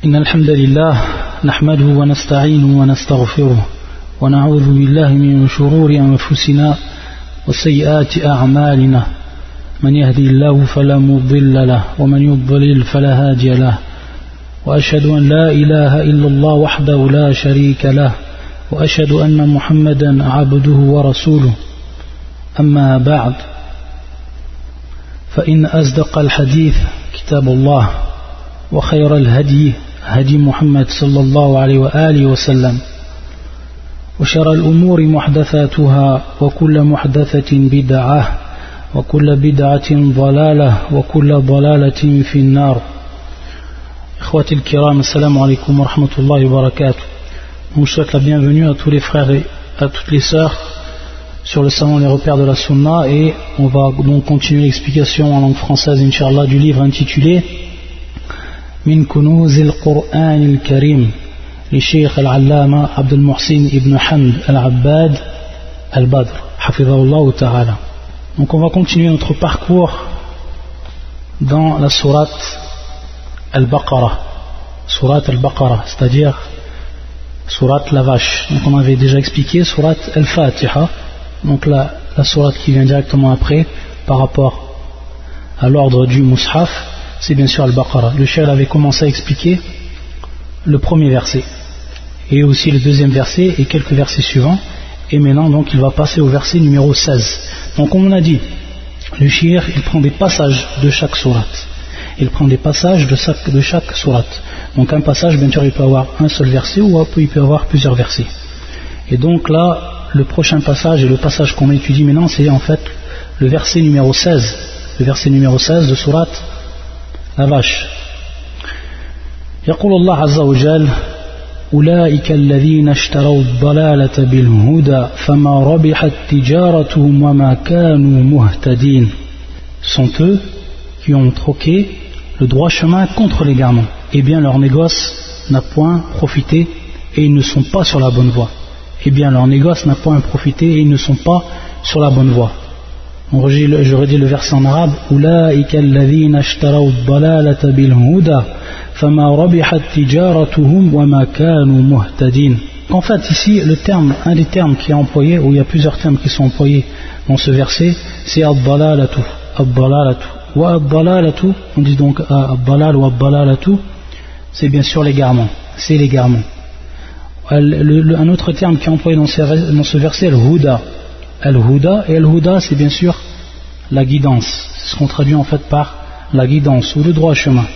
إن الحمد لله نحمده ونستعينه ونستغفره ونعوذ بالله من شرور أنفسنا وسيئات أعمالنا من يهدي الله فلا مضل له ومن يضلل فلا هادي له وأشهد أن لا إله إلا الله وحده لا شريك له وأشهد أن محمدا عبده ورسوله أما بعد فإن أصدق الحديث كتاب الله وخير الهدي هدي محمد صلى الله عليه وآله وسلم وشر الأمور محدثاتها وكل محدثة بدعة وكل بدعة ضلالة وكل ضلالة في النار. إخواتي الكرام, assalamu alaikum wa rahmatullahi wa barakatuh. Je souhaite la bienvenue à tous les frères et à toutes les sœurs sur le salon Les Repères de la Sunna, et on va donc continuer l'explication en langue française, Inch'Allah, du livre intitulé Min Kunuz al-Qur'an al-Karim, les Cheikh al-Allama Abdul Muhsin ibn Hamd al-Abbad al-Badr, hafidhahullah ta'ala. Donc on va continuer notre parcours dans la sourate al-Baqarah, sourate al-Baqarah, c'est-à-dire sourate la vache. Donc on avait déjà expliqué sourate al-Fatiha, donc la sourate qui vient directement après par rapport à l'ordre du Mus'haf, c'est bien sûr al-Baqarah. Le cheikh avait commencé à expliquer le premier verset et aussi le deuxième verset et quelques versets suivants, et maintenant donc il va passer au verset numéro 16. Donc comme on a dit, le cheikh il prend des passages de chaque sourate, il prend des passages de chaque sourate. Donc un passage, bien sûr, il peut avoir un seul verset ou il peut avoir plusieurs versets. Et donc là, le prochain passage et le passage qu'on étudie maintenant, c'est en fait le verset numéro 16, le verset numéro 16 de sourate la vache. يقول الله عز وجل أولئك الذين اشتروا الضلالة بالهدى فما ربحت تجارتهم وما كانوا مهتدين. Sont eux qui ont troqué le droit chemin contre l'égarement, et bien leur négoce n'a point profité et ils ne sont pas sur la bonne voie. Et bien leur négoce n'a point profité et ils ne sont pas sur la bonne voie. Je redis le verset en arabe. أولئك الذين اشتروا الضلالة بالهدى فما ربحت تجارتهم وما كانوا مهتدين. En fait ici le terme, un des termes qui est employé, ou il y a plusieurs termes qui sont employés dans ce verset, c'est ad-dalalatu. Ad-dalalatu. Wa ad-dalalatu, on dit donc ad-dalal ou ad-dalalatu, c'est bien sûr l'égarement, c'est l'égarement. Un autre terme qui est employé dans ce verset, al-huda. Al-huda, et al-huda c'est bien sûr la guidance, c'est ce qu'on traduit en fait par la guidance ou le droit chemin.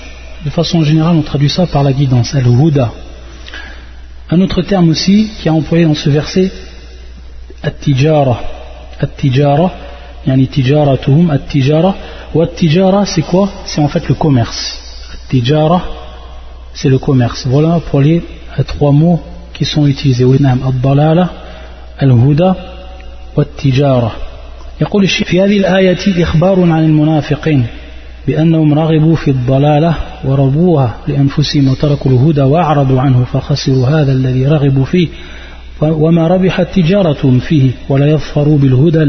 De façon générale on traduit ça par la guidance, al-huda. Un autre terme aussi qui est employé dans ce verset, at-tijara. At-tijara, yani tijaratuhum, at-tijara. Ou at-tijara c'est quoi? C'est en fait le commerce. At-tijara c'est le commerce. Voilà pour les trois mots qui sont utilisés. Ad-dalala, al-huda, والتجارة. يقول الشيخ في هذه الآية إخبار عن المنافقين بأنهم رغبوا في الضلالة ورضوها لأنفسهم وتركوا الهدى وأعرضوا عنه فخسروا هذا الذي رغبوا فيه وما ربحت تجارتهم فيه ولا يظفروا بالهدى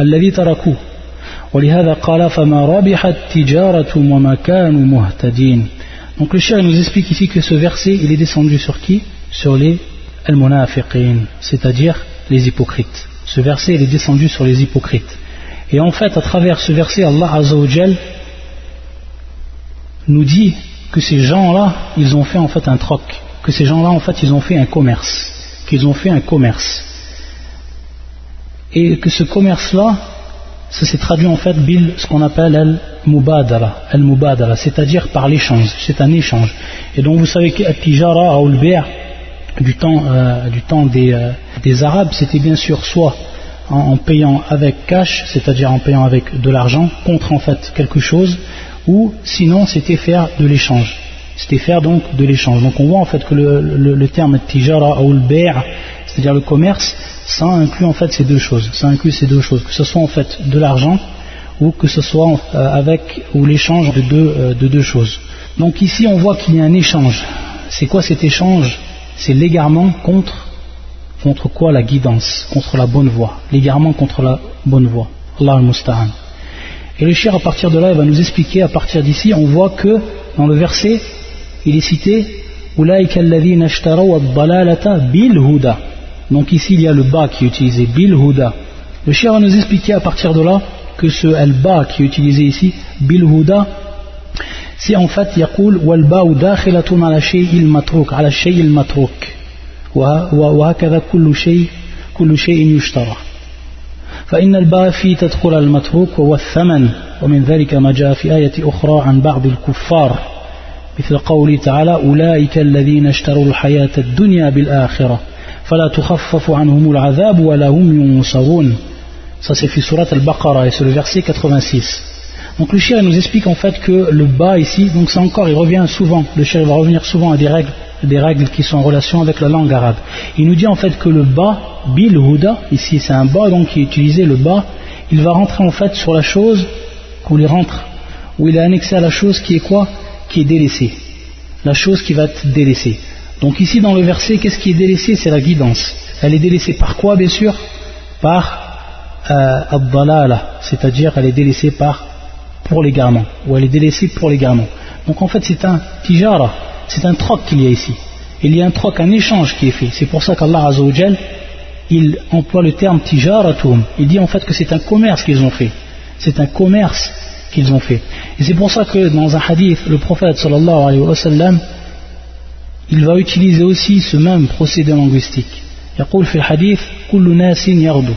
الذي تركوه ولهذا قال فما ربحت تجارتهم وما كانوا مهتدين. Donc le cheikh nous explique ici que ce verset il est descendu sur qui? Sur les al-munafiqin, c'est-à-dire les hypocrites. Ce verset il est descendu sur les hypocrites. Et en fait, à travers ce verset, Allah Azza wa Jal nous dit que ces gens-là, ils ont fait en fait un troc, que ces gens-là en fait ils ont fait un commerce, qu'ils ont fait un commerce. Et que ce commerce-là, ça s'est traduit en fait ce qu'on appelle al-mubadala, c'est-à-dire par l'échange, c'est un échange. Et donc vous savez que al-tijara ou al-bay' du temps des Arabes, c'était bien sûr soit en payant avec cash, c'est-à-dire en payant avec de l'argent contre en fait quelque chose, ou sinon c'était faire de l'échange. C'était faire donc de l'échange. Donc on voit en fait que le terme tijara ou al-bay', c'est-à-dire le commerce, ça inclut en fait ces deux choses. Ça inclut ces deux choses, que ce soit en fait de l'argent ou que ce soit ou l'échange de deux choses. Donc ici on voit qu'il y a un échange. C'est quoi cet échange? C'est l'égarement contre quoi? La guidance, contre la bonne voie. L'égarement contre la bonne voie. Allah al-Musta'an. Et le cheikh à partir de là il va nous expliquer, à partir d'ici on voit que dans le verset il est cité Ulaika alladhina ishtaraw ad-dalalata bil huda. Donc ici il y a le ba qui est utilisé, bil huda. Le cheikh va nous expliquer à partir de là que ce al-ba qui est utilisé ici, bil huda, c'est en fait yaqul wal ba'u dakhilatun ala shay'il matruk, ala shay'il matruk. وهكذا كل شيء يشترى فإن الباء فيه تدخل على المتروك وهو الثمن ومن ذلك ما جاء في آية أخرى عن بعض الكفار مثل قوله تعالى أولئك الذين اشتروا الحياة الدنيا بالآخرة فلا تخفف عنهم العذاب ولا هم ينصرون. Ça c'est في سورة البقرة et c'est le verset 86. Donc le cheikh nous explique en fait que le ba ici, donc c'est encore, il revient souvent, le cheikh va revenir souvent à des règles qui sont en relation avec la langue arabe. Il nous dit en fait que le ba, bil huda, ici c'est un ba donc qui est utilisé, le ba, il va rentrer en fait sur la chose, qu'on y rentre, où il est annexé à la chose qui est quoi? Qui est délaissée. La chose qui va être délaissée. Donc ici dans le verset, qu'est-ce qui est délaissé? C'est la guidance. Elle est délaissée par quoi bien sûr? Par ad-dalala, c'est-à-dire elle est délaissée pour l'égarement, ou elle est délaissée pour l'égarement. Donc en fait c'est un tijara, c'est un troc qu'il y a ici. Il y a un troc, un échange qui est fait. C'est pour ça qu'Allah Azza wa Jal, il emploie le terme tijaratum. Il dit en fait que c'est un commerce qu'ils ont fait. C'est un commerce qu'ils ont fait. Et c'est pour ça que dans un hadith, le prophète sallallahu alayhi wa sallam, il va utiliser aussi ce même procédé linguistique. يقول في الحديث كل ناس يغدو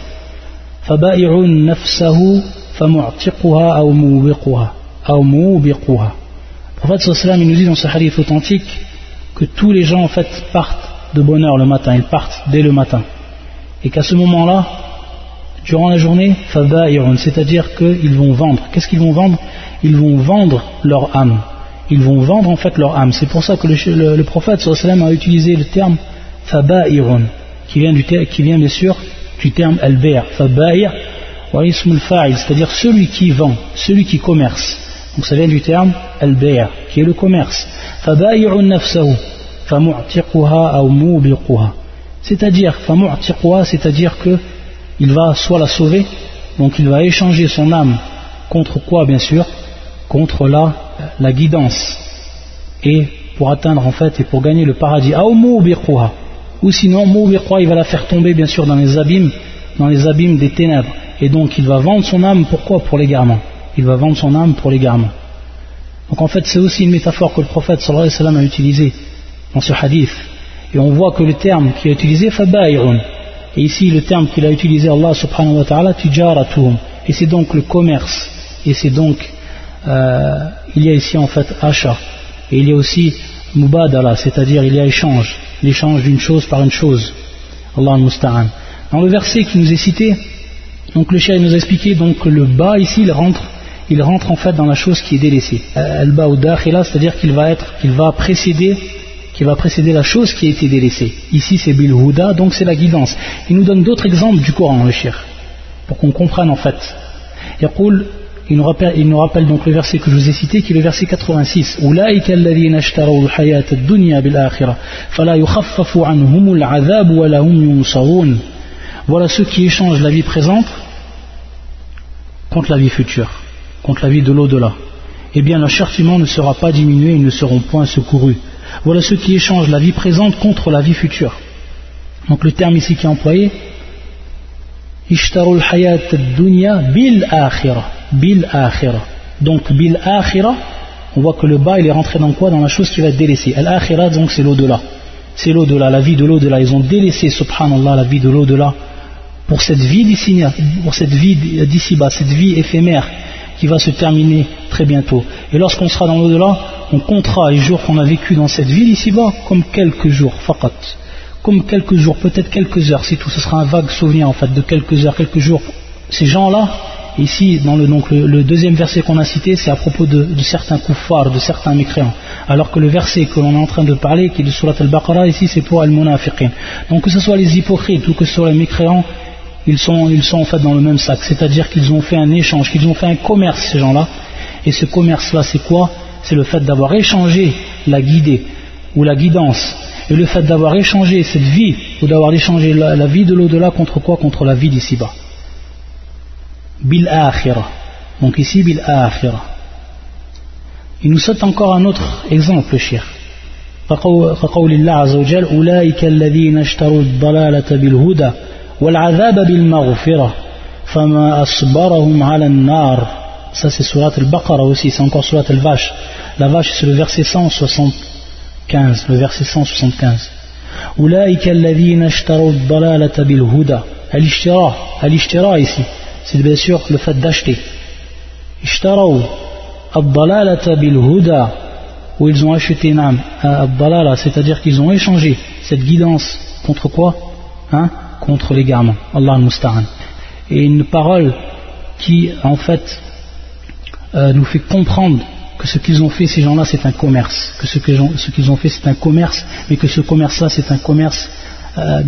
فبائع نفسه فمعتقها أو موبقها أو موبقها. Le prophète sallallahu alayhi wa sallam, il nous dit dans ce hadith authentique que tous les gens en fait partent de bonne heure le matin, ils partent dès le matin, et qu'à ce moment-là, durant la journée, c'est-à-dire qu'ils vont vendre. Qu'est-ce qu'ils vont vendre? Ils vont vendre leur âme. Ils vont vendre en fait leur âme. C'est pour ça que le prophète sallallahu alayhi wa sallam a utilisé le terme faba'irun, qui vient bien sûr du terme al-bay', faba'i' wa ism al-fa'il, c'est-à-dire celui qui vend, celui qui commerce. Donc ça vient du terme al-bay', qui est le commerce. Faba'i'un nafsahu famu'tiquha aw mubiquha. C'est-à-dire famu'tiquha, c'est-à-dire que il va soit la sauver, donc il va échanger son âme contre quoi bien sûr? Contre la guidance, et pour atteindre en fait et pour gagner le paradis. Aw mubiquha, ou sinon mubiquha, il va la faire tomber bien sûr dans les abîmes des ténèbres, et donc il va vendre son âme. Pourquoi? Pour l'égarement. Il va vendre son âme pour l'égarement. Donc en fait c'est aussi une métaphore que le prophète sallallahu alayhi wa sallam a utilisée dans ce hadith, et on voit que le terme qui est utilisé fabairun, et ici le terme qu'il a utilisé Allah subhanahu wa ta'ala tijaratuhum, et c'est donc le commerce, et c'est donc il y a ici en fait achat, et il y a aussi mubadala, c'est-à-dire il y a l'échange d'une chose par une chose. Allah al-musta'an. Dans le verset qui nous est cité, donc le cheikh nous a expliqué donc le ba ici il rentre en fait dans la chose qui est délaissée. Al-ba ou dakhila, c'est-à-dire qu'il va précéder la chose qui a été délaissée. Ici c'est bil huda, donc c'est la guidance. Il nous donne d'autres exemples du Coran, le cheikh, pour qu'on comprenne en fait. Il nous rappelle donc le verset que je vous ai cité, qui est le verset 86. Ulaika alladhina ishtaraw al-hayata ad-dunya bil akhirah fala yukhaffafu anhum al-'adhab wa lahum yunsarun. Voilà ceux qui échangent la vie présente contre la vie future, contre la vie de l'au-delà. Eh bien, leur châtiment ne sera pas diminué, ils ne seront point secourus. Voilà ceux qui échangent la vie présente contre la vie future. Donc le terme ici qui est employé, ishtarul hayat ad-dunya bil akhirah. Bil akhirah. Donc bil akhirah, on voit que le bas il est rentré dans quoi? Dans la chose qui va être délaissée. Al-akhirah, donc c'est l'au-delà. C'est l'au-delà, la vie de l'au-delà. Ils ont délaissé, subhanallah, la vie de l'au-delà pour cette vie d'ici-bas, cette vie éphémère qui va se terminer très bientôt. Et lorsqu'on sera dans l'au-delà, on comptera les jours qu'on a vécu dans cette vie d'ici-bas comme quelques jours, faqat. Comme quelques jours, peut-être quelques heures, c'est tout. Ce sera un vague souvenir en fait de quelques heures, quelques jours. Ces gens-là, ici, dans le deuxième verset qu'on a cité, c'est à propos de certains kuffars, de certains mécréants. Alors que le verset que l'on est en train de parler, qui est de Surat al-Baqarah, ici c'est pour al-munafiqin. Donc que ce soit les hypocrites ou que ce soit les mécréants, ils sont en fait dans le même sac. C'est-à-dire qu'ils ont fait un échange, qu'ils ont fait un commerce, ces gens-là. Et ce commerce-là, c'est quoi? C'est le fait d'avoir échangé la guidée ou la guidance. Et le fait d'avoir échangé cette vie, ou d'avoir échangé la vie de l'au-delà contre quoi? Contre la vie d'ici-bas. Bil akhirah. Donc ici bil akhirah. Il nous saute encore un autre exemple, cher. كقول الله عز وجل أولئك الذين اشتروا الضلالة بالهدى والعذاب بالمغفرة فما أصبرهم على النار. Ça c'est surat al-Baqarah aussi, c'est encore surat al-Vache. La vache c'est le verset 175, le verset 175. أولئك الذين اشتروا الضلالة بالهدى. Al-ishtira ici, c'est bien sûr le fait d'acheter. اشتروا الضلالة بالهدى, où ils ont acheté al-dalala, c'est-à-dire qu'ils ont échangé cette guidance contre quoi? Contre l'égarement. Allah al-Musta'an. Et une parole qui en fait nous fait comprendre que ce qu'ils ont fait, ces gens-là, c'est un commerce, que ce qu'ils ont fait, c'est un commerce, mais que ce commerce-là, c'est un commerce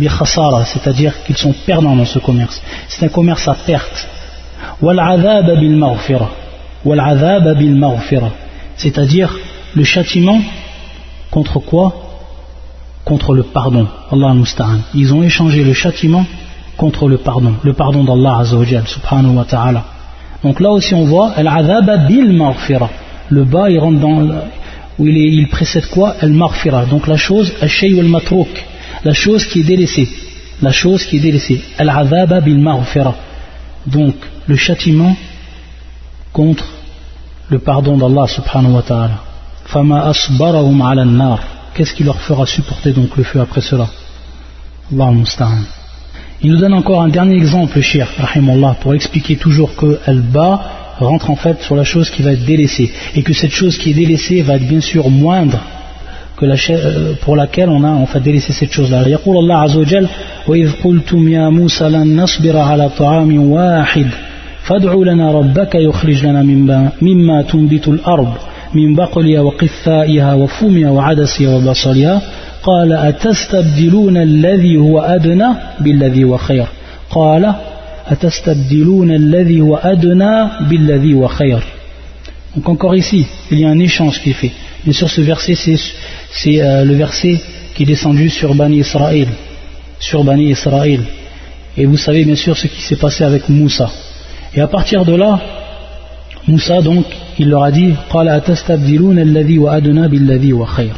bi khasara, c'est-à-dire qu'ils sont perdants dans ce commerce. C'est un commerce à perte. Wal-'adhab bil-maghfira, wal-'adhab bil-maghfira, c'est-à-dire le châtiment contre quoi? Contre le pardon. Allah al-Musta'an. Ils ont échangé le châtiment contre le pardon d'Allah Azza wa Jal, subhanahu wa ta'ala. Donc là aussi on voit al-'adhab bil-maghfira. Le bas il rentre dans où il précède quoi? Al-maghfira. Donc la chose al-shay wal-matrouk, la chose qui est délaissée, la chose qui est délaissée. Al-'adhab bil-maghfira. Donc le châtiment contre le pardon d'Allah subhanahu wa ta'ala. Fama asbarahum ala an-nar. Qu'est-ce qui leur fera supporter donc le feu après cela? Allah al-Musta'an. Il nous donne encore un dernier exemple, Cheikh rahimahullah, pour expliquer toujours que al-ba rentre en fait sur la chose qui va être délaissée, et que cette chose qui est délaissée va être bien sûr moindre que pour laquelle on a en fait délaissé cette chose-là. يقول الله عز وجل وإذ قلتم يا موسى لن نصبر على طعام واحد فادع لنا ربك يخرج لنا مما تنبت الأرض من بقلها وقثائها وفومها وعدسها وبصلها قال أتستبدلون الذي هو أدنى بالذي هو خير قال أتستبدلون الذي هو أدنى بالذي هو خير. Donc encore ici, il y a un échange qui est fait. Bien sûr, ce verset, c'est le verset qui est descendu sur Bani Israël. Et vous savez bien sûr ce qui s'est passé avec Moussa. Et à partir de là, Moussa donc, il leur a dit قال أتستبدلون الذي هو أدنى بالذي هو خير.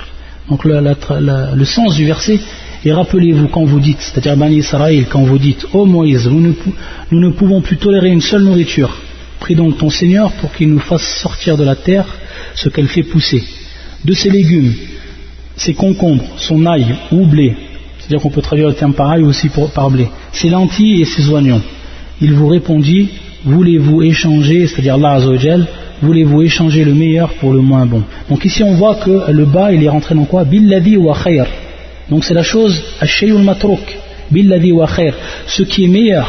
Donc le sens du verset, et rappelez-vous quand vous dites, c'est-à-dire Bani Israël, quand vous dites ô Moïse, nous ne pouvons plus tolérer une seule nourriture, prie donc ton Seigneur pour qu'il nous fasse sortir de la terre ce qu'elle fait pousser, de ses légumes, ses concombres, son ail ou blé, c'est-à-dire qu'on peut traduire le terme par ail aussi par blé, ses lentilles et ses oignons. Il vous répondit, voulez-vous échanger, c'est-à-dire Allah Azza wa Jal, voulez-vous échanger le meilleur pour le moins bon? Donc ici on voit que le bas il est rentré dans quoi? Billadhi wa khayr. Donc c'est la chose ash-shay'ul matrouk, billadhi wa khayr, ce qui est meilleur.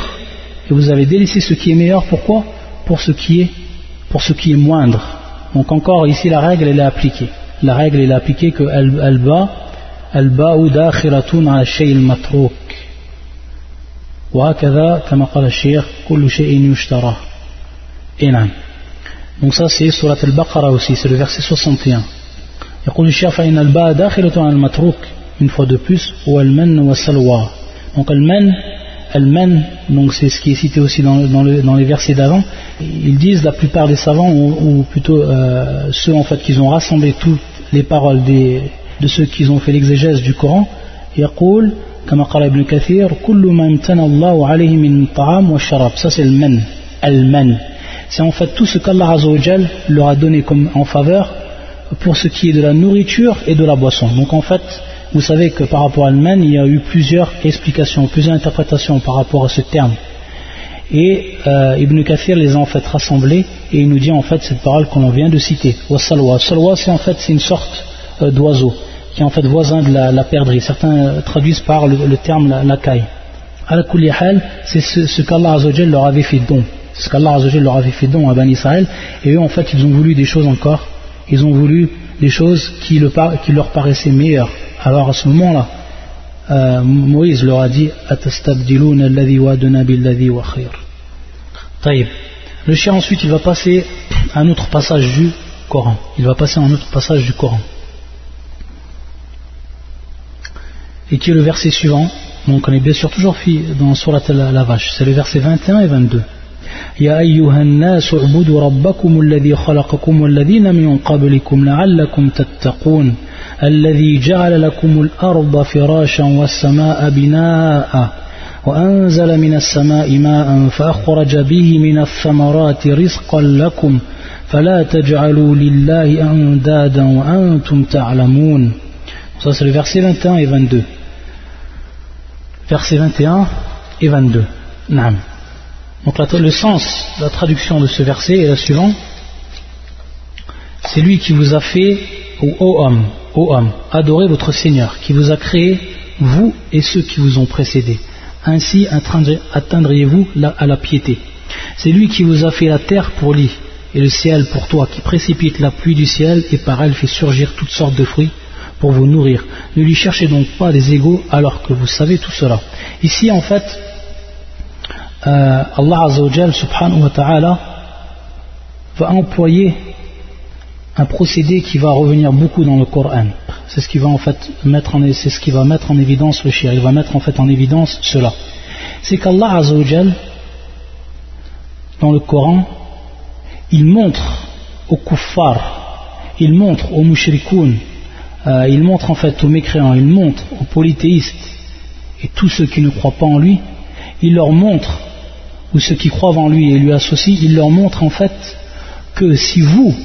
Et vous avez délaissé ce qui est meilleur, pourquoi? Pour ce qui est moindre. Donc encore ici la règle elle est appliquée. La règle elle est appliquée que al-ba'u dakhiratun ala ash-shay'il matrouk. وهكذا كما قال الشيخ كل شيء يشترى. نعم. Donc ça c'est surat al-Baqarah aussi, c'est le verset 61. يقول الشيخ فإن الباء داخلة على المتروك, une fois de plus, والمن والسلوى. Donc al-man, donc c'est ce qui est cité aussi dans les versets d'avant. Ils disent, la plupart des savants, ou plutôt ceux en fait qui ont rassemblé toutes les paroles de ceux qui ont fait l'exégèse du Coran, يقول كما قال ابن كثير كل ما امتنى الله عليه من طعام والشراب. Ça c'est le man, al-man. C'est en fait tout ce qu'Allah Azza wa Jal leur a donné comme en faveur pour ce qui est de la nourriture et de la boisson. Donc en fait, vous savez que par rapport à al-man, il y a eu plusieurs explications, plusieurs interprétations par rapport à ce terme. Et Ibn Kathir les a en fait rassemblés et il nous dit en fait cette parole qu'on vient de citer. Wassalwa. Salwa c'est en fait c'est une sorte d'oiseau qui est en fait voisin de la perdrix. Certains traduisent par le terme la caille. Ala kulli hal, c'est ce qu'Allah Azza wa Jal leur avait fait don. C'est ce qu'Allah Azza wa Jal leur avait fait don à Bani Israël. Et eux en fait ils ont voulu des choses encore. Ils ont voulu des choses qui leur paraissaient meilleures. Alors à ce moment-là, Moïse leur a dit Atastabdiluna alladhi wa adna billadhi wa khayr. Taïb. Le chien ensuite il va passer à un autre passage du Coran. Et qui est le verset suivant. Donc on est bien sûr toujours dans Surat al-Vache. C'est le verset 21 et 22. يا أيها الناس اعبدوا ربكم الذي خلقكم والذين من قبلكم لعلكم تتقون الذي جعل لكم الأرض فراشا والسماء بناء وأنزل من السماء ماء فأخرج به من الثمرات رزقا لكم فلا تجعلوا لله أندادا وأنتم تعلمون. Ça c'est le verset 21 et 22. Versets 21 et 22. Naam. Donc le sens, la traduction de ce verset est la suivante. C'est lui qui vous a fait, ô homme, adorez votre Seigneur, qui vous a créé, vous et ceux qui vous ont précédés. Ainsi atteindriez-vous à la piété. C'est lui qui vous a fait la terre pour lit et le ciel pour toi, qui précipite la pluie du ciel et par elle fait surgir toutes sortes de fruits pour vous nourrir. Ne lui cherchez donc pas des égaux alors que vous savez tout cela. Ici en fait, Allah Azza wa Jal subhanahu wa ta'ala va employer un procédé qui va revenir beaucoup dans le Coran. C'est ce qui va en fait mettre en évidence le shir. Il va mettre en fait en évidence cela. C'est qu'Allah Azza wa Jal dans le Coran, il montre aux kuffar, il montre aux mushrikoun, il montre en fait aux mécréants, il montre aux polythéistes et tous ceux qui ne croient pas en lui, il leur montre, ou ceux qui croient en lui et lui associent, il leur montre en fait que si vous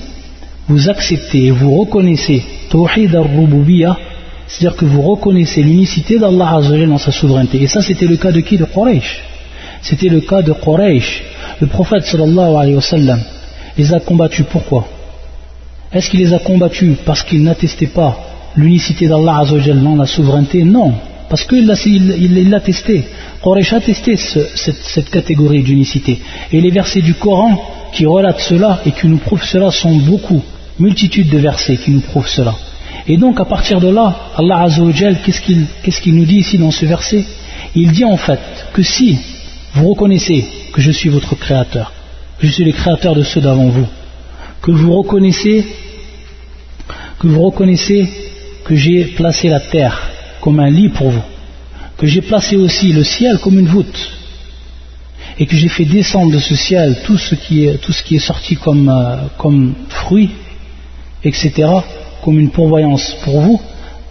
acceptez et vous reconnaissez Tawhid al-Rububiyyah, c'est-à-dire que vous reconnaissez l'unicité d'Allah Azza wa Jalla dans sa souveraineté. Et ça c'était le cas de qui? De Quraysh. C'était le cas de Quraysh. Le prophète sallallahu alayhi wa sallam les a combattus. Pourquoi? Est-ce qu'il les a combattus parce qu'ils n'attestaient pas l'unicité d'Allah Azza wa Jalla dans la souveraineté? Non, parce qu'il l'a testé. Quraysh a testé cette catégorie d'unicité. Et les versets du Coran qui relatent cela et qui nous prouvent cela sont beaucoup, multitude de versets qui nous prouvent cela. Et donc à partir de là, Allah Azza wa Jalla, qu'est-ce qu'il nous dit ici dans ce verset? Il dit en fait que si vous reconnaissez que je suis votre créateur, que je suis le créateur de ceux d'avant vous, que vous reconnaissez que j'ai placé la terre comme un lit pour vous, que j'ai placé aussi le ciel comme une voûte, et que j'ai fait descendre de ce ciel tout ce qui est sorti comme fruit, etc., comme une pourvoyance pour vous,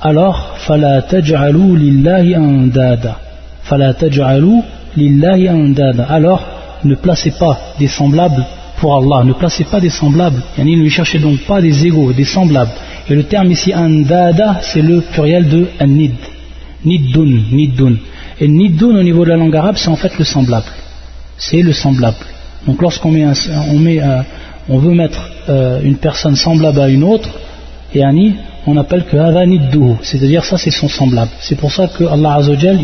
alors فَلَا تَجْعَلُوا لِلَّهِ أَنْدَادًا فَلَا تَجْعَلُوا لِلَّهِ أَنْدَادًا. Alors ne placez pas des semblables pour Allah, ne placez pas des semblables, ne lui cherchez donc pas des égaux, des semblables. Et le terme ici andada, c'est le pluriel de an-nid, niddun. Et niddun au niveau de la langue arabe, c'est en fait le semblable, c'est le semblable. Donc lorsqu'on on veut mettre une personne semblable à une autre, et on appelle que hada nidduhu, c'est-à-dire ça c'est son semblable. C'est pour ça que Allah Azza wa Jal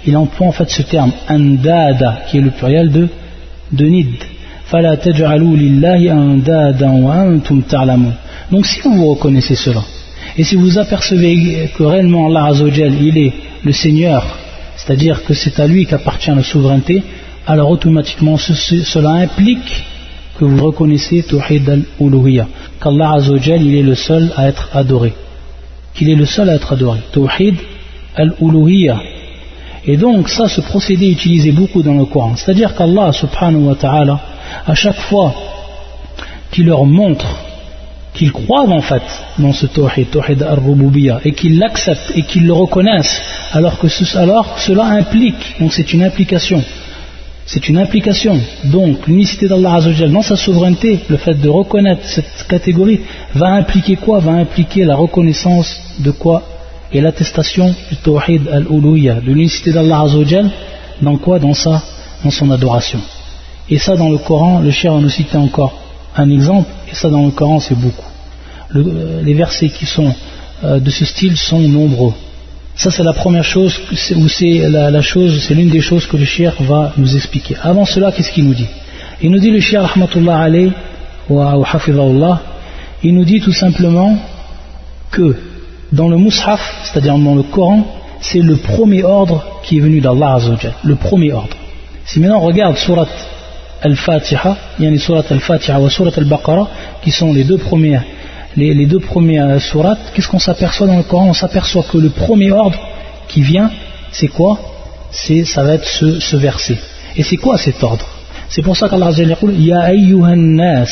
il emploie en fait ce terme andada qui est le pluriel de nid. Fala taj'alou lillahi andadan wa antum ta'lamun. Donc si vous reconnaissez cela, et si vous apercevez que réellement Allah Azza wa Jal il est le Seigneur, c'est-à-dire que c'est à lui qu'appartient la souveraineté, alors automatiquement cela implique que vous reconnaissez Tawhid al-Uluhiyyah, qu'Allah Azza wa Jal il est le seul à être adoré, Tawhid al-Uluhiyyah. Et donc ça, ce procédé est utilisé beaucoup dans le Coran, c'est-à-dire qu'Allah subhanahu wa ta'ala, à chaque fois qu'il leur montre qu'ils croient en fait dans ce Tawhid al-Rububiyyah, et qu'ils l'acceptent et qu'ils le reconnaissent, alors cela implique, donc c'est une implication. Donc l'unicité d'Allah Azza wa Jalla dans sa souveraineté, le fait de reconnaître cette catégorie va impliquer quoi? Va impliquer la reconnaissance de quoi? Et l'attestation du Tawhid al-Uluhiyyah, de l'unicité d'Allah Azza wa Jalla, dans quoi? Dans son adoration. Et ça dans le Coran, le cheikh va nous citer encore un exemple, et ça dans le Coran c'est beaucoup. Les versets qui sont de ce style sont nombreux. Ça c'est la première chose, c'est l'une des choses que le cheikh va nous expliquer. Avant cela, qu'est-ce qu'il nous dit? Il nous dit, le cheikh rahmatullah alayhi wa hafidhahullah, il nous dit tout simplement que dans le Mus'haf, c'est-à-dire dans le Coran, c'est le premier ordre qui est venu d'Allah Azza wa Jalla, le premier ordre. Si maintenant on regarde surat al-Fatiha, il y a les surat al-Fatiha ou surat al-Baqarah, qui sont les deux premières sourates, qu'est-ce qu'on s'aperçoit dans le Coran? On s'aperçoit que le premier ordre qui vient, c'est quoi? Ça va être ce verset. Et c'est quoi cet ordre? C'est pour ça qu'Allah Azza wa Jalla dit Ya ayyuhan nas,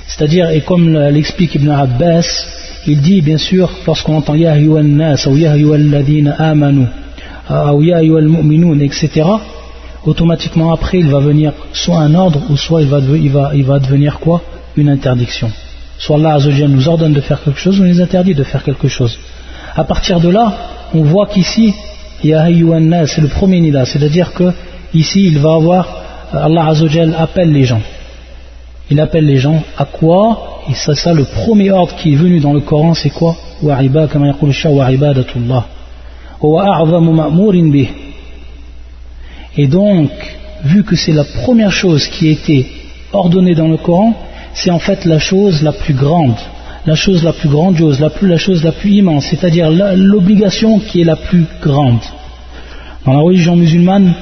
c'est-à-dire, et comme l'explique Ibn Abbas, il dit bien sûr, lorsqu'on entend Ya ayyuhan nas ou Ya ayyuhal ladhina amanu ou Ya ayyuhal mu'minun, etc., automatiquement après il va venir soit un ordre ou soit il va devenir quoi? Une interdiction. Soit Allah Azza wa Jalla nous ordonne de faire quelque chose ou nous interdit de faire quelque chose. À partir de là, on voit qu'ici Ya ayyuhan nas, c'est le premier nida, c'est-à-dire que ici il va avoir Allah Azza wa Jalla appelle les gens. Il appelle les gens à quoi? Et c'est ça le premier ordre qui est venu dans le Coran, c'est quoi? Wa ibadatullah wa a'zamu ma'murin bih. Et donc, vu que c'est la première chose qui a été ordonnée dans le Coran, c'est en fait la chose la plus grande, la chose la plus grandiose, la chose la plus immense, c'est-à-dire l'obligation qui est la plus grande. Dans la religion musulmane,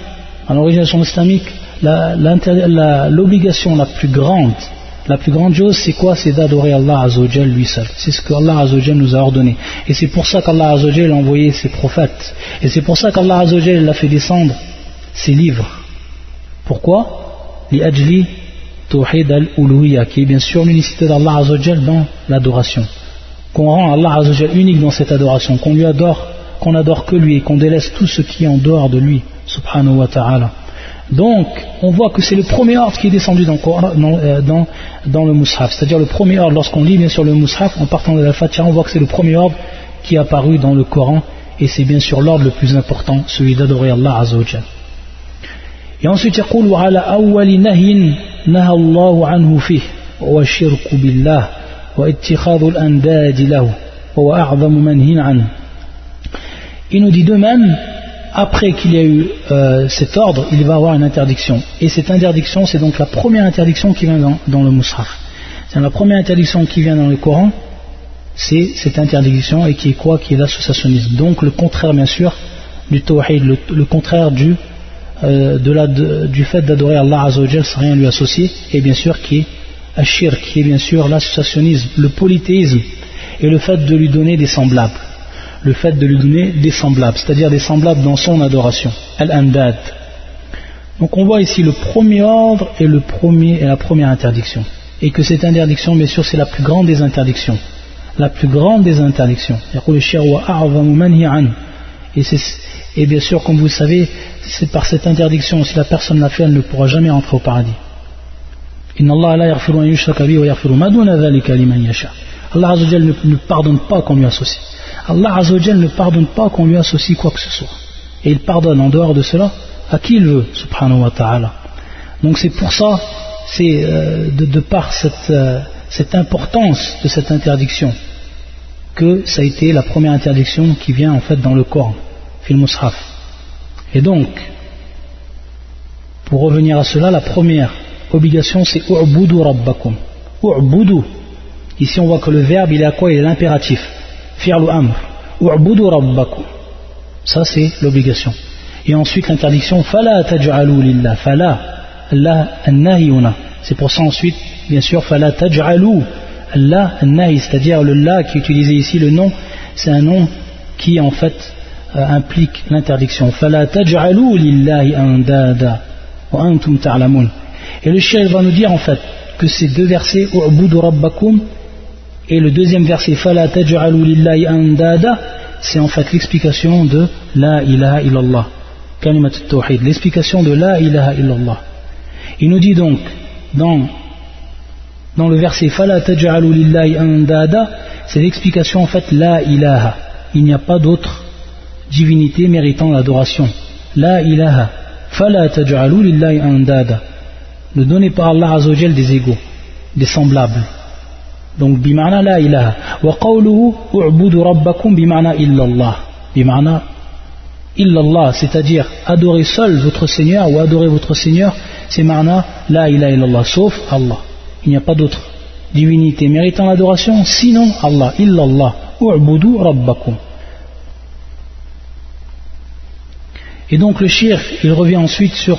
dans la religion islamique, l'obligation la plus grande chose, c'est quoi? C'est d'adorer Allah Azza wa Jalla lui seul. C'est ce que Allah Azza wa Jalla nous a ordonné. Et c'est pour ça qu'Allah Azza wa Jalla a envoyé ses prophètes. Et c'est pour ça qu'Allah Azza wa Jalla a fait descendre ses livres. Pourquoi? Li ajli tawhid al-uluhiyya, qui est bien sûr l'unicité d'Allah Azza wa Jalla dans l'adoration. Qu'on rend Allah Azza wa Jalla unique dans cette adoration, qu'on lui adore, qu'on adore que lui et qu'on délaisse tout ce qui est en dehors de lui, subhanahu wa ta'ala. Donc, on voit que c'est le premier ordre qui est descendu dans le Mus'haf, c'est-à-dire le premier ordre, lorsqu'on lit bien sûr le Mus'haf, en partant de la Fatiha, on voit que c'est le premier ordre qui est apparu dans le Coran, et c'est bien sûr l'ordre le plus important, celui d'adorer Allah Azza wa Jalla. Et ensuite, يقول وعلى أول نهي نهى الله عنه فيه والشرك بالله واتخاذ الأنداد له وهو أعظم منهي عنه. Il nous dit de même, après qu'il y a eu cet ordre, il va y avoir une interdiction. Et cette interdiction, c'est donc la première interdiction qui vient dans le Mus'haf. C'est la première interdiction qui vient dans le Coran, c'est cette interdiction, et qui est quoi? Qui est l'associationnisme. Donc le contraire bien sûr du tawhid, le contraire du fait d'adorer Allah Azza wa Jalla sans rien lui associer, et bien sûr qui est ashirk, qui est bien sûr l'associationnisme, le polythéisme, et le fait de lui donner des semblables. Le fait de lui donner des semblables, c'est-à-dire des semblables dans son adoration, al-andad. Donc on voit ici le premier ordre et la première interdiction, et que cette interdiction bien sûr c'est la plus grande des interdictions, la plus grande des interdictions. Et bien sûr, comme vous le savez, c'est par cette interdiction, si la personne l'a fait, elle ne pourra jamais rentrer au paradis. Inna Allah la yaghfiru an yushraka bihi wa yaghfiru ma duna dhalika liman yasha. Allah Azza wa Jalla ne pardonne pas qu'on lui associe. Allah Azza wa Jalla ne pardonne pas qu'on lui associe quoi que ce soit. Et il pardonne en dehors de cela à qui il veut, subhanahu wa ta'ala. Donc c'est pour ça, c'est de par cette importance de cette interdiction, que ça a été la première interdiction qui vient en fait dans le Coran, fil Mus'haf. Et donc, pour revenir à cela, la première obligation c'est u'budu rabbakum. U'budu. Ici on voit que le verbe il est à quoi? Il est l'impératif. Fi'lu amr. U'budu rabbakum. Ça c'est l'obligation. Et ensuite l'interdiction fala taj'alu lillah. Fala Allah an-nahiyuna. C'est pour ça ensuite, bien sûr, fala taj'alu Allah an-nahi, c'est-à-dire le la qui est utilisé ici, le nom, c'est un nom qui en fait implique l'interdiction. Fala taj'alu lillahi andada wa antum ta'lamun. Et le cheikh va nous dire en fait que ces deux versets, u'budu rabbakum, et le deuxième verset, fala taj'alu lillahi andada, c'est en fait l'explication de la ilaha illallah, kalimat at-tawhid, l'explication de la ilaha illallah. Il nous dit donc dans le verset fala taj'alu lillahi andada, c'est l'explication en fait la ilaha, il n'y a pas d'autre divinité méritant l'adoration. La ilaha, fala taj'alu lillahi andada, ne donnez pas à Allah Azza wa Jal des égaux, des semblables. Donc bima'na la ilaha. Wa qawluhu u'budu rabbakum bima'na illallah. Bima'na illallah, c'est-à-dire adorer seul votre Seigneur ou adorer votre Seigneur, c'est ma'na la ilaha illallah, sauf Allah. Il n'y a pas d'autre divinité méritant l'adoration sinon Allah. Illallah. U'budu rabbakum. Et donc le shirk, il revient ensuite sur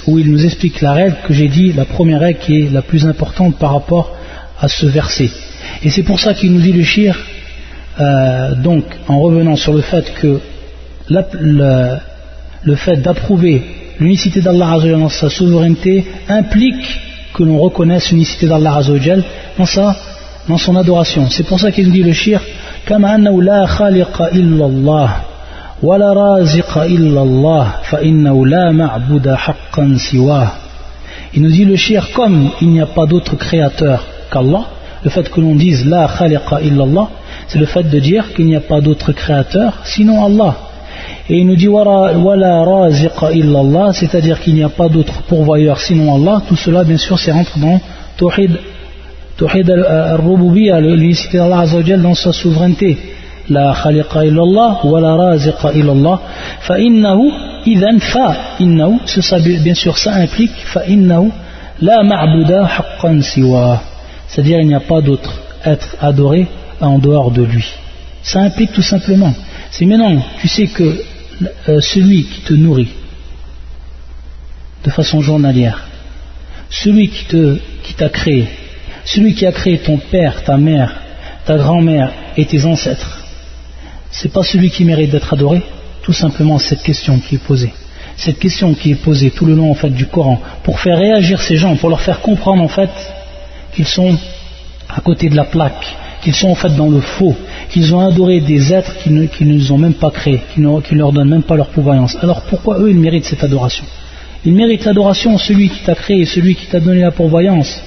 où il nous explique la règle que j'ai dit, la première règle qui est la plus importante par rapport à ce verset. Et c'est pour ça qu'il nous dit le shirk, donc en revenant sur le fait que le fait d'approuver l'unicité d'Allah Azza wa Jal dans sa souveraineté implique que l'on reconnaisse l'unicité d'Allah Azza wa Jal dans son adoration. C'est pour ça qu'il nous dit le shirk, kama annahu la khaliqa illa Allah wa la raziqa illa Allah fa innahu la ma'buda haqqan siwah. Il nous dit le shirk, comme il n'y a pas d'autre créateur qu'Allah, le fait que l'on dise la khaliqa illa Allah, c'est le fait de dire qu'il n'y a pas d'autre créateur sinon Allah. Et il nous dit wala raziqa illa Allah, c'est-à-dire qu'il n'y a pas d'autre pourvoyeur sinon Allah. Tout cela bien sûr c'est rentre dans Tawhid al-Rububiyya, l'unicité d'Allah Azza wa Jal dans sa souveraineté. La khaliqa illa Allah wala raziqa illa Allah fa innahu idhan fa innahu, bien sûr ça implique fa innahu la ma'buda haqqan siwa, c'est-à-dire il n'y a pas d'autre être adoré en dehors de lui. Ça implique tout simplement, c'est maintenant tu sais que celui qui te nourrit de façon journalière, celui qui t'a créé, celui qui a créé ton père, ta mère, ta grand-mère et tes ancêtres, c'est pas celui qui mérite d'être adoré? Tout simplement cette question qui est posée. Cette question qui est posée tout le long en fait du Coran pour faire réagir ces gens, pour leur faire comprendre en fait qu'ils sont à côté de la plaque, qu'ils sont en fait dans le faux, qu'ils ont adoré des êtres qui ne les ont même pas créés, qui ne leur donnent même pas leur pourvoyance. Alors pourquoi eux ils méritent cette adoration? Ils méritent l'adoration, celui qui t'a créé, celui qui t'a donné la pourvoyance,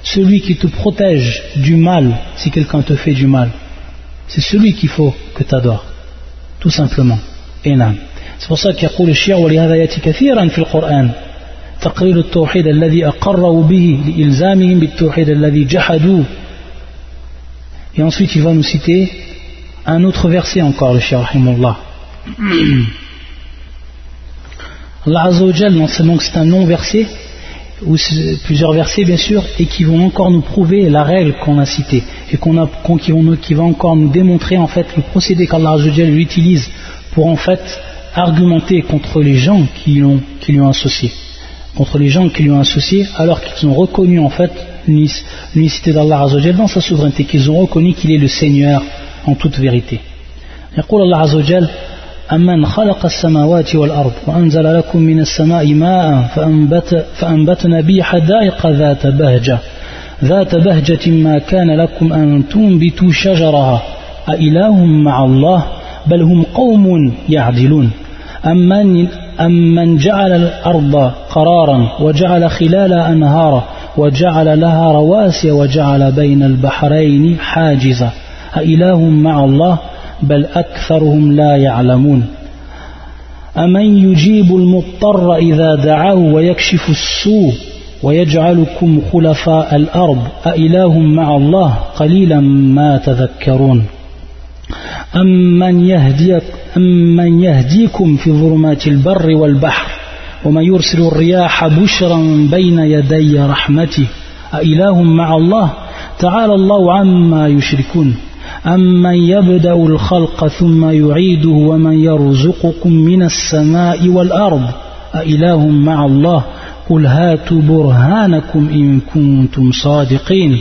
celui qui te protège du mal si quelqu'un te fait du mal. C'est celui qu'il faut que tu adores, tout simplement. Et non. C'est pour ça qu'il y a le shirk ولهذا يأتي كثيرا في القرآن تقرير التوحيد الذي أقروا به لإلزامهم بالتوحيد الذي جحدوه. Et ensuite il va nous citer un autre verset encore, le shirk rahimahullah. Allah Azza wa Jal, donc c'est un long verset, ou plusieurs versets bien sûr, et qui vont encore nous prouver la règle qu'on a citée, et qui va encore nous démontrer en fait le procédé qu'Allah Azza wa Jal utilise pour en fait argumenter contre les gens qui lui ont associé, alors qu'ils ont reconnu en fait l'unicité d'Allah Azza wa Jal dans sa souveraineté, qu'ils ont reconnu qu'il est le Seigneur en toute vérité. يقول الله عز وجل أمن خلق السماوات والأرض وأنزل لكم من السماء ماء فأنبتنا به حدائق ذات بهجة ما كان لكم أن تنبتوا شجرها أإله مع الله بل هم قوم يعدلون أمن جعل الأرض قرارا وجعل خلالها أنهارا وجعل لها رواسي وجعل بين البحرين حاجزا أإله مع الله بل أكثرهم لا يعلمون أمن يجيب المضطر إذا دعاه ويكشف السوء ويجعلكم خلفاء الأرض أإله مع الله قليلا ما تذكرون أمن يهديكم في ظلمات البر والبحر ومن يرسل الرياح بشرا بين يدي رحمته أإله مع الله تعالى الله عما يشركون أمن يبدأ الخلق ثم يعيده ومن يرزقكم من السماء والأرض أإله مع الله قل هاتوا برهانكم إن كنتم صادقين.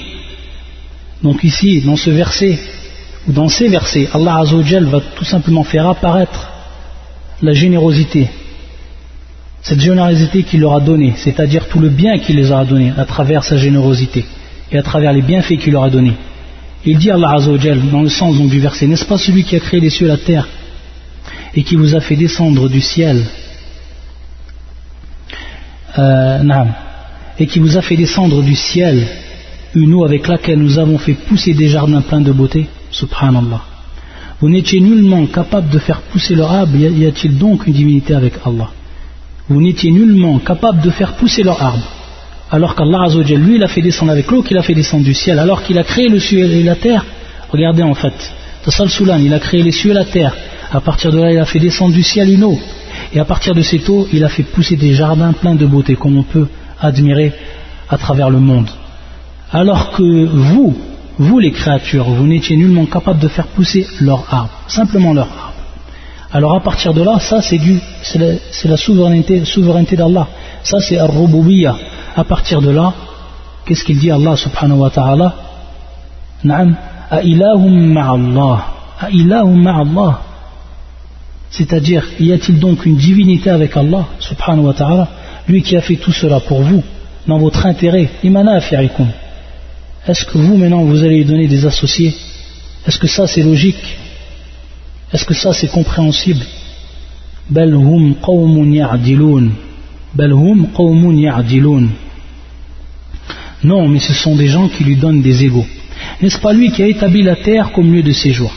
Donc ici, dans ce verset, ou dans ces versets, Allah Azza wa Jal va tout simplement faire apparaître la générosité, cette générosité qu'il leur a donnée, c'est-à-dire tout le bien qu'il les a donné à travers sa générosité et à travers les bienfaits qu'il leur a donnés. Il dit Allah Azza wa Jal dans le sens donc, du verset, n'est-ce pas celui qui a créé les cieux et la terre et qui vous a fait descendre du ciel une eau avec laquelle nous avons fait pousser des jardins pleins de beauté? Subhanallah. Vous n'étiez nullement capable de faire pousser leur arbre, y a-t-il donc une divinité avec Allah? Vous n'étiez nullement capable de faire pousser leur arbre, alors qu'Allah Azza wa Jal, lui, il a fait descendre avec l'eau qu'il a fait descendre du ciel, alors qu'il a créé le ciel et la terre. Regardez en fait, Tassal Soulan, il a créé les cieux et la terre, à partir de là il a fait descendre du ciel une eau, et à partir de cette eau il a fait pousser des jardins pleins de beauté comme on peut admirer à travers le monde, alors que vous les créatures, vous n'étiez nullement capable de faire pousser leur arbre, simplement leur arbre. Alors à partir de là, ça c'est la souveraineté d'Allah, ça c'est Ar-Rububiyya. À partir de là, qu'est-ce qu'il dit Allah subhanahu wa ta'ala? Na'am, a ilahum ma'allah, a ilahum ma'allah. C'est-à-dire, y a-t-il donc une divinité avec Allah, subhanahu wa ta'ala, lui qui a fait tout cela pour vous, dans votre intérêt, est-ce que vous maintenant vous allez lui donner des associés? Est-ce que ça c'est logique? Est-ce que ça c'est compréhensible? Bal hum qawmun ya'dilun. Bal hum qawmun ya'dilun. Non, mais ce sont des gens qui lui donnent des égaux. N'est-ce pas lui qui a établi la terre comme lieu de séjour?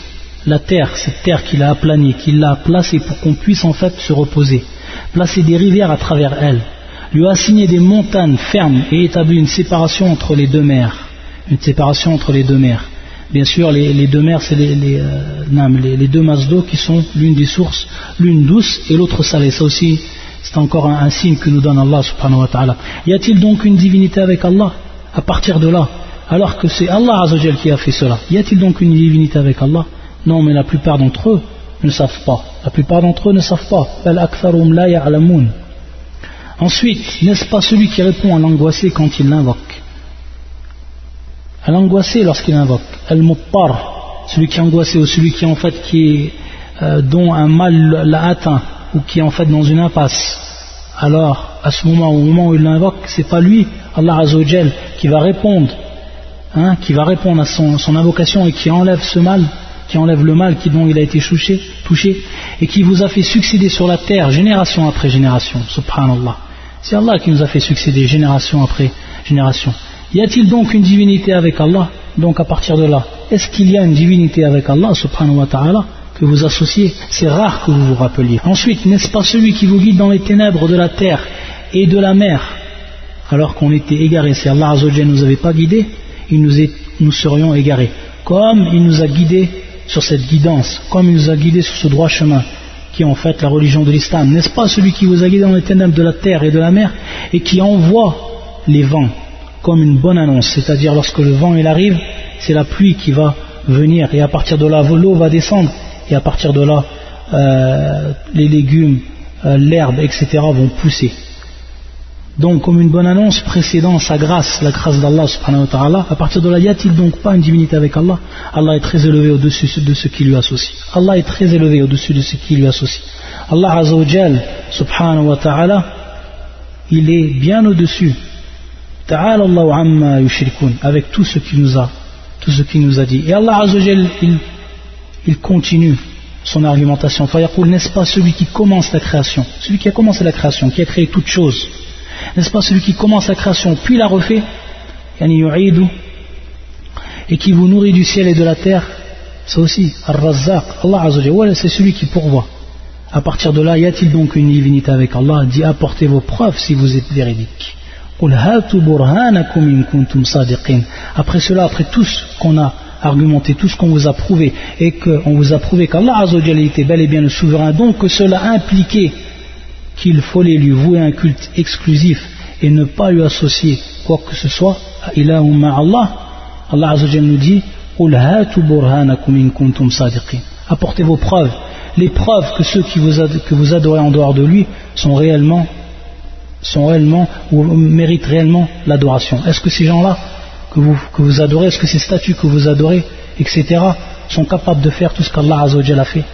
La terre, cette terre qu'il a aplanie, qu'il l'a placée pour qu'on puisse en fait se reposer, placer des rivières à travers elle, lui a assigné des montagnes fermes et établi une séparation entre les deux mers. Une séparation entre les deux mers. Bien sûr, les deux mers, c'est les deux masses d'eau qui sont l'une des sources, l'une douce et l'autre salée. Ça aussi, c'est encore un signe que nous donne Allah subhanahu wa ta'ala. Y a-t-il donc une divinité avec Allah à partir de là, alors que c'est Allah Azzawajal qui a fait cela? Y a-t-il donc une divinité avec Allah? Non, mais la plupart d'entre eux ne savent pas. La plupart d'entre eux ne savent pas. Bal aktharum la ya'lamun. Ensuite, n'est-ce pas celui qui répond à l'angoissé quand il l'invoque? À l'angoissé lorsqu'il invoque. Al-Muttar, celui qui est angoissé ou celui qui en fait dont un mal l'a atteint ou qui est en fait dans une impasse. Alors, à ce moment, au moment où il l'invoque, c'est pas lui, Allah Azzawajal, qui va répondre, qui va répondre à son invocation et qui enlève ce mal, qui enlève le mal dont il a été touché, et qui vous a fait succéder sur la terre génération après génération. Subhanallah. C'est Allah qui nous a fait succéder génération après génération. Y a-t-il donc une divinité avec Allah? Donc à partir de là, est-ce qu'il y a une divinité avec Allah subhanahu wa ta'ala que vous associez? C'est rare que vous vous rappeliez. Ensuite, n'est-ce pas celui qui vous guide dans les ténèbres de la terre et de la mer alors qu'on était égarés? Si Allah Azzawajal ne nous avait pas guidés, nous serions égarés. Comme il nous a guidés sur cette guidance, comme il nous a guidés sur ce droit chemin qui est en fait la religion de l'islam. N'est-ce pas celui qui vous a guidé dans les ténèbres de la terre et de la mer et qui envoie les vents comme une bonne annonce, c'est-à-dire lorsque le vent il arrive, c'est la pluie qui va venir et à partir de là l'eau va descendre et à partir de là les légumes, l'herbe, etc. vont pousser. Donc comme une bonne annonce précédant sa grâce, la grâce d'Allah subhanahu wa ta'ala, à partir de là, y a-t-il donc pas une divinité avec Allah? Allah est très élevé au-dessus de ce qui lui associe. Allah est très élevé au-dessus de ce qui lui associe. Allah Azzawajal subhanahu wa ta'ala, il est bien au-dessus. Ta'ala Allahu amma yushrikun, avec tout ce qu'il nous a dit. Et Allah Azzawajal, il continue son argumentation. Fayaqul, n'est-ce pas celui qui commence la création, celui qui a commencé la création, qui a créé toutes choses? N'est-ce pas celui qui commence la création puis la refait, et qui vous nourrit du ciel et de la terre? Ça aussi, Ar-Razzaq, Allah Azzawajal, c'est celui qui pourvoit. À partir de là, y a-t-il donc une divinité avec Allah? Dit, apportez vos preuves si vous êtes véridiques. Après cela, après tout ce qu'on a argumenté, tout ce qu'on vous a prouvé, et qu'on vous a prouvé qu'Allah Azzawajal était bel et bien le souverain, donc que cela impliquait qu'il fallait lui vouer un culte exclusif et ne pas lui associer quoi que ce soit, Allah Azzawajal nous dit, apportez vos preuves, les preuves que ceux que vous adorez en dehors de lui sont réellement ou méritent réellement l'adoration. Est-ce que ces gens-là que vous adorez, est-ce que ces statues que vous adorez, etc., sont capables de faire tout ce qu'Allah Azzawajal a fait?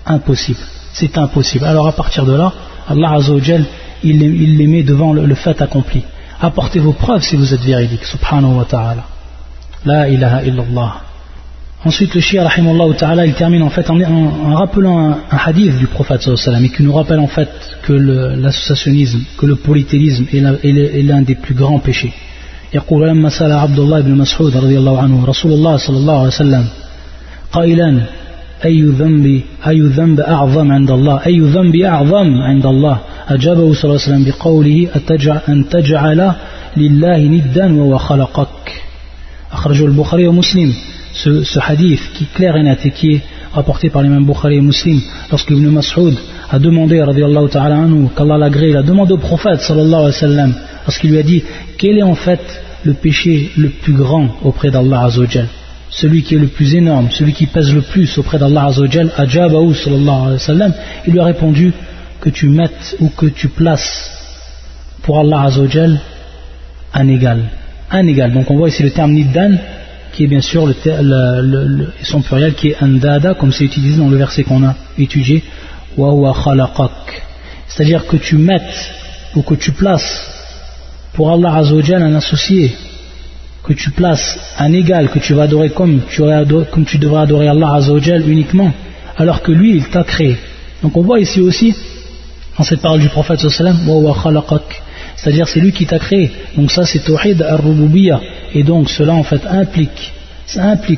Impossible, c'est impossible. Alors à partir de là, Allah Azzawajal, il les met devant le fait accompli. Apportez vos preuves si vous êtes véridiques, subhanahu wa ta'ala. La ilaha illallah. Ensuite, le Shia, rahimahullah ta'ala, il termine en fait en rappelant un hadith du prophète sallallahu alayhi wa sallam, et qui nous rappelle en fait que l'associationnisme, que le polythéisme est l'un des plus grands péchés. يقول لما سأل عبد الله بن مسعود رضي الله عنه رسول الله صلى الله عليه وسلم قائلا أي ذنب أعظم عند الله أي ذنب أعظم عند الله أجابه صلى الله عليه وسلم بقوله أن تجعل لله ندا وهو خلقك أخرجه البخاري ومسلم. Ce hadith qui est clair et net et qui est rapporté par l'imam Bukhari et Muslim, lorsque Ibn Mas'ud a demandé radiyallahu ta'ala anhu, qu'Allah l'agrée, il a demandé au prophète sallallahu alayhi wa sallam, parce qu'il lui a dit quel est en fait le péché le plus grand auprès d'Allah Azzawajal, celui qui est le plus énorme, celui qui pèse le plus auprès d'Allah Azzawajal. Ajabahu sallallahu alayhi wa sallam, il lui a répondu que tu mettes ou que tu places pour Allah Azzawajal un égal. Donc on voit ici le terme niddan, qui est bien sûr son pluriel qui est andada, comme c'est utilisé dans le verset qu'on a étudié, wa huwa khalaqak. C'est-à-dire que tu mettes ou que tu places pour Allah Azza wa Jal un associé, que tu places un égal, que tu vas adorer comme tu devrais adorer Allah Azza wa Jal uniquement, alors que lui il t'a créé. Donc on voit ici aussi dans cette parole du prophète sallallahu alayhi wa sallam, wa huwa khalaqak, c'est-à-dire c'est lui qui t'a créé. Donc ça c'est tawhid ar-rububiyyah, et donc cela en fait implique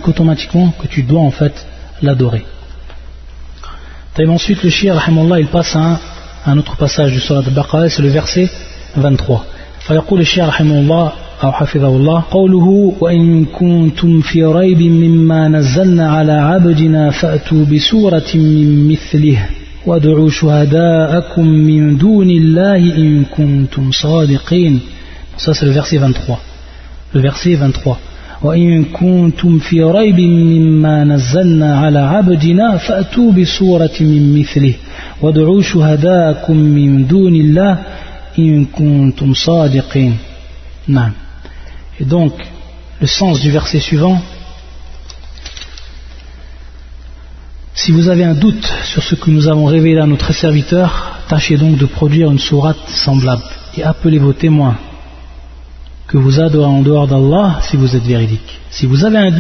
automatiquement que tu dois en fait l'adorer. Et ensuite le shir rahimahullah il passe à un autre passage du surat al-Baqarah, c'est le verset 23. فيقول الشيخ رحمه الله أو حفظه الله قوله وإن كنتم في ريب مما نزلنا على عبدنا فأتوا بسورة من مثله وادعوا شهداءكم من دون الله إن كنتم صادقين. Ça c'est le verset 23. Le verset 23. وإن كنتم في ريب مما نزلنا على عبدنا فأتوا بسورة من مثله وادعوا شهداءكم من دون الله إن كنتم صادقين. نعم. Et donc le sens du verset suivant: si vous avez un doute sur ce que nous avons révélé à notre serviteur, tâchez donc de produire une sourate semblable et appelez vos témoins que vous adorez en dehors d'Allah si vous êtes véridique. Si vous avez un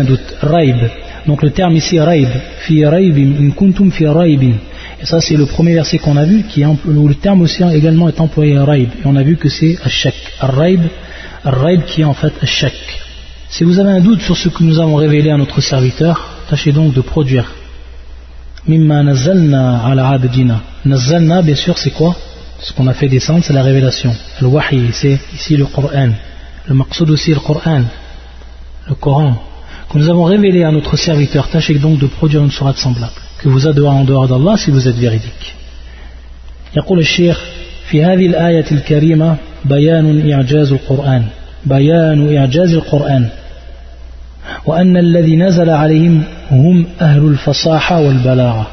doute, raib, donc le terme ici raib, fi raibin, in kuntum fi raibin, et ça c'est le premier verset qu'on a vu, où le terme aussi également est employé raib, et on a vu que c'est ash-shak, raib qui est en fait ash-shak. Si vous avez un doute sur ce que nous avons révélé à notre serviteur, tâchez donc de produire mimma nazzalna ala abdina. Nazzalna, bien sûr, c'est quoi? Ce qu'on a fait descendre, c'est la révélation. Le wahi, c'est ici le Coran. Le maqsoud aussi, le Coran. Le Coran. Que nous avons révélé à notre serviteur, tâchez donc de produire une sourate semblable, que vous adorez en dehors d'Allah si vous êtes véridique. يقول الشيخ في هذه الآية الكريمة بيان إعجاز القرآن وأن الذي نزل عليهم هم أهل الفصاحة والبلاغة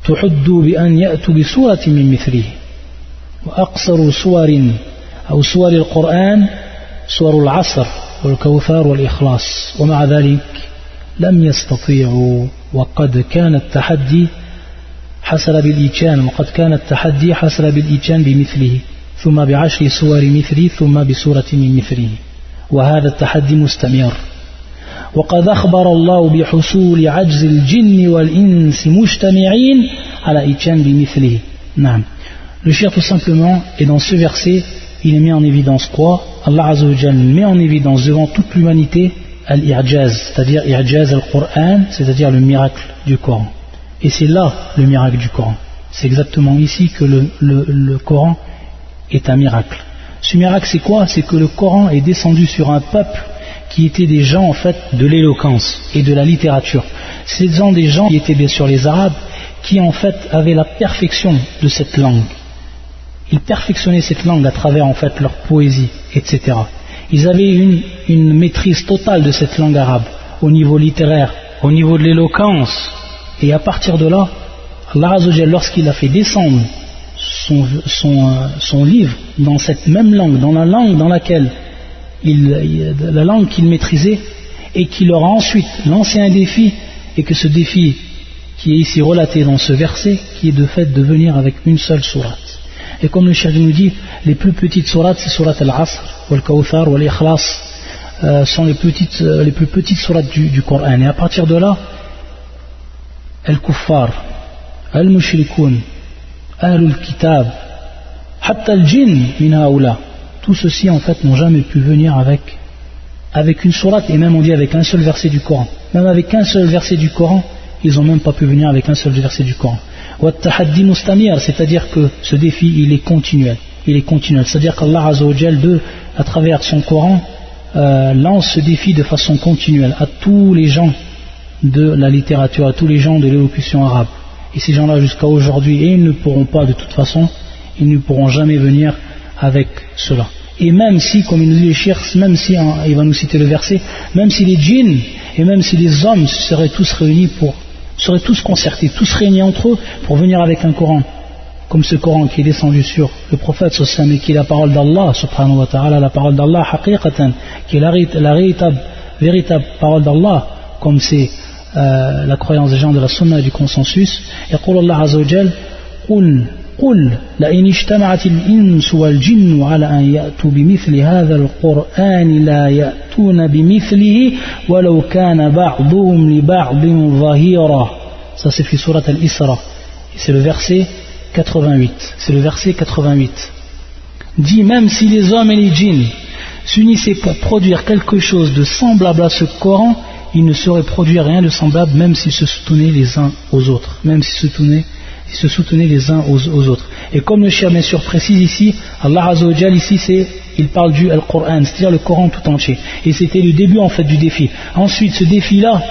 تحد بأن يأتوا بسورة من مثله وأقصر صور القرآن صور العصر والكوثر والإخلاص ومع ذلك لم يستطيعوا وقد كان التحدي حصل بالإتيان بمثله ثم بعشر صور مثله ثم بسورة من مثله وهذا التحدي مستمر وقد أخبر الله بحصول عجز الجن والإنس مجتمعين على إتيان بمثله. نعم. Le shir tout simplement, et dans ce verset il est mis en évidence quoi? Allah Azza wa Jal met en évidence devant toute l'humanité al-i'jaz, c'est-à-dire i'jaz al-Qur'an, c'est-à-dire le miracle du Coran. Et c'est là le miracle du Coran. C'est exactement ici que le Coran est un miracle. Ce miracle c'est quoi? C'est que le Coran est descendu sur un peuple qui étaient des gens en fait de l'éloquence et de la littérature. C'est des gens qui étaient bien sûr les Arabes, qui en fait avaient la perfection de cette langue. Ils perfectionnaient cette langue à travers en fait leur poésie, etc. Ils avaient une maîtrise totale de cette langue arabe, au niveau littéraire, au niveau de l'éloquence. Et à partir de là, Allah Azza wa Jalla, lorsqu'il a fait descendre son livre dans cette même langue, dans la langue dans laquelle la langue qu'il maîtrisait, et qui leur a ensuite lancé un défi, et que ce défi qui est ici relaté dans ce verset, qui est de fait de venir avec une seule sourate. Et comme le cheikh nous dit, les plus petites sourates, c'est surat al-Asr, al-Kawthar, al-Ikhlas, sont les plus petites sourates du Coran. Et à partir de là, al-Kuffar, al-Mushrikoun, al-Kitab, hatta al-Jinn min haoula, tout ceci en fait n'ont jamais pu venir avec une sourate, et même on dit avec un seul verset du Coran. Même avec un seul verset du Coran, ils n'ont même pas pu venir avec un seul verset du Coran. Wat-tahaddi mustamir, c'est-à-dire que ce défi il est continuel. C'est-à-dire qu'Allah Azza wa Jal, à travers son Coran, lance ce défi de façon continuelle à tous les gens de la littérature, à tous les gens de l'élocution arabe. Et ces gens-là jusqu'à aujourd'hui, et ils ne pourront pas de toute façon, ils ne pourront jamais venir avec cela. Et même si, comme il nous dit les sheikhs, même si, il va nous citer le verset, même si les djinns et même si les hommes seraient tous concertés, tous réunis entre eux pour venir avec un Coran, comme ce Coran qui est descendu sur le prophète sallallahu alayhi wa sallam, et qui est la parole d'Allah subhanahu wa ta'ala, la parole d'Allah haqiqatan, qui est la véritable parole d'Allah, comme c'est la croyance des gens de la sunna et du consensus. يقول الله عز وجل قل لئن اجتمعت الإنس والجن على أن يأتوا بمثل هذا القرآن لا يأتون بمثله ولو كان بعضهم لبعض ظهيرا. Ça c'est في سورة الإسراء, c'est le verset 88. C'est le verset 88. Dit, même si les hommes et les djinns s'unissaient pour produire quelque chose de semblable à ce Coran, ils ne sauraient produire rien de semblable, même s'ils se soutenaient les uns aux autres. Même s'ils se soutenaient les uns aux autres. Et comme le cheikh bien sûr précise ici, Allah Azza wa Jal ici il parle du Al-Qur'an, c'est-à-dire le Coran tout entier. Et c'était le début en fait du défi. Ensuite ce défi-là,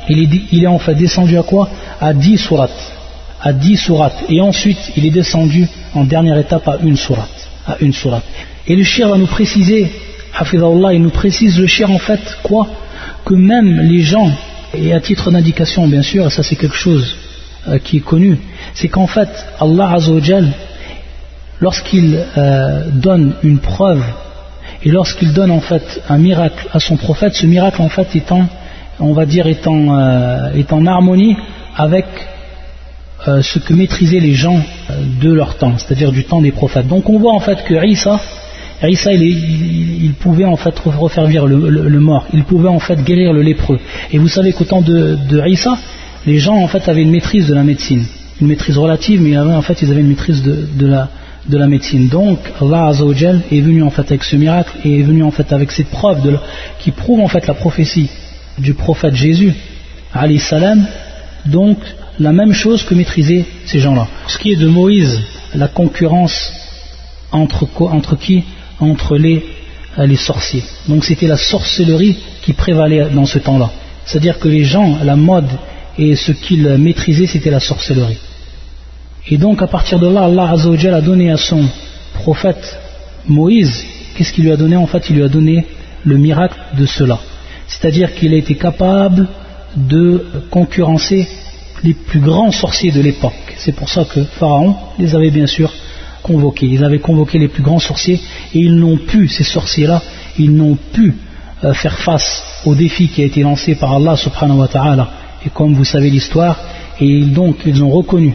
il est en fait descendu à quoi? À 10 sourates. À 10 sourates. Et ensuite il est descendu en dernière étape à une sourate. Et le cheikh va nous préciser, Hafidahullah, il nous précise le cheikh en fait quoi? Que même les gens, et à titre d'indication bien sûr, et ça c'est quelque chose qui est connu, c'est qu'en fait Allah Azza wa Jal, lorsqu'il donne une preuve et lorsqu'il donne en fait un miracle à son prophète, ce miracle en fait est en harmonie avec ce que maîtrisaient les gens de leur temps, c'est-à-dire du temps des prophètes. Donc on voit en fait que Isa il pouvait en fait refaire vivre le mort, il pouvait en fait guérir le lépreux. Et vous savez qu'au temps de Isa, les gens en fait avaient une maîtrise de la médecine, une maîtrise relative, mais ils avaient une maîtrise de la médecine. Donc Allah Azza wa Jal est venu en fait avec ce miracle et est venu en fait avec cette preuve qui prouve en fait la prophétie du prophète Jésus alayhi salam. Donc la même chose que maîtrisaient ces gens-là. Ce qui est de Moïse, la concurrence entre qui? Entre les sorciers. Donc c'était la sorcellerie qui prévalait dans ce temps-là. C'est-à-dire que les gens, la mode et ce qu'ils maîtrisaient, c'était la sorcellerie. Et donc à partir de là, Allah Azza wa Jal a donné à son prophète Moïse, qu'est-ce qu'il lui a donné? En fait, il lui a donné le miracle de cela. C'est-à-dire qu'il a été capable de concurrencer les plus grands sorciers de l'époque. C'est pour ça que Pharaon les avait bien sûr convoqués. Ils avaient convoqué les plus grands sorciers et ils n'ont pu, ces sorciers-là, ils n'ont pu faire face au défi qui a été lancé par Allah subhanahu wa ta'ala. Et comme vous savez l'histoire, et donc ils ont reconnu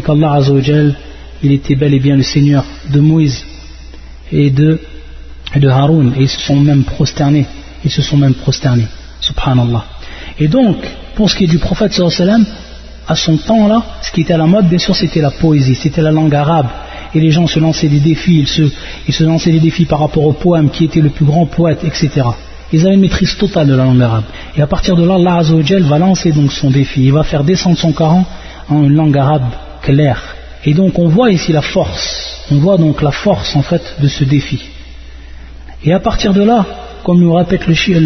qu'Allah Azza wa Jal, il était bel et bien le Seigneur de Moïse et de Haroun, et ils se sont même prosternés, subhanallah. Et donc, pour ce qui est du prophète sallallahu alayhi wa sallam, à son temps là, ce qui était à la mode, bien sûr, c'était la poésie, c'était la langue arabe, et les gens se lançaient des défis, ils se lançaient des défis par rapport au poème, qui était le plus grand poète, etc. Ils avaient une maîtrise totale de la langue arabe. Et à partir de là, Allah Azza wa Jal va lancer donc son défi, il va faire descendre son Coran en une langue arabe claire. Et donc on voit ici la force en fait de ce défi. Et à partir de là, comme nous répète le shir,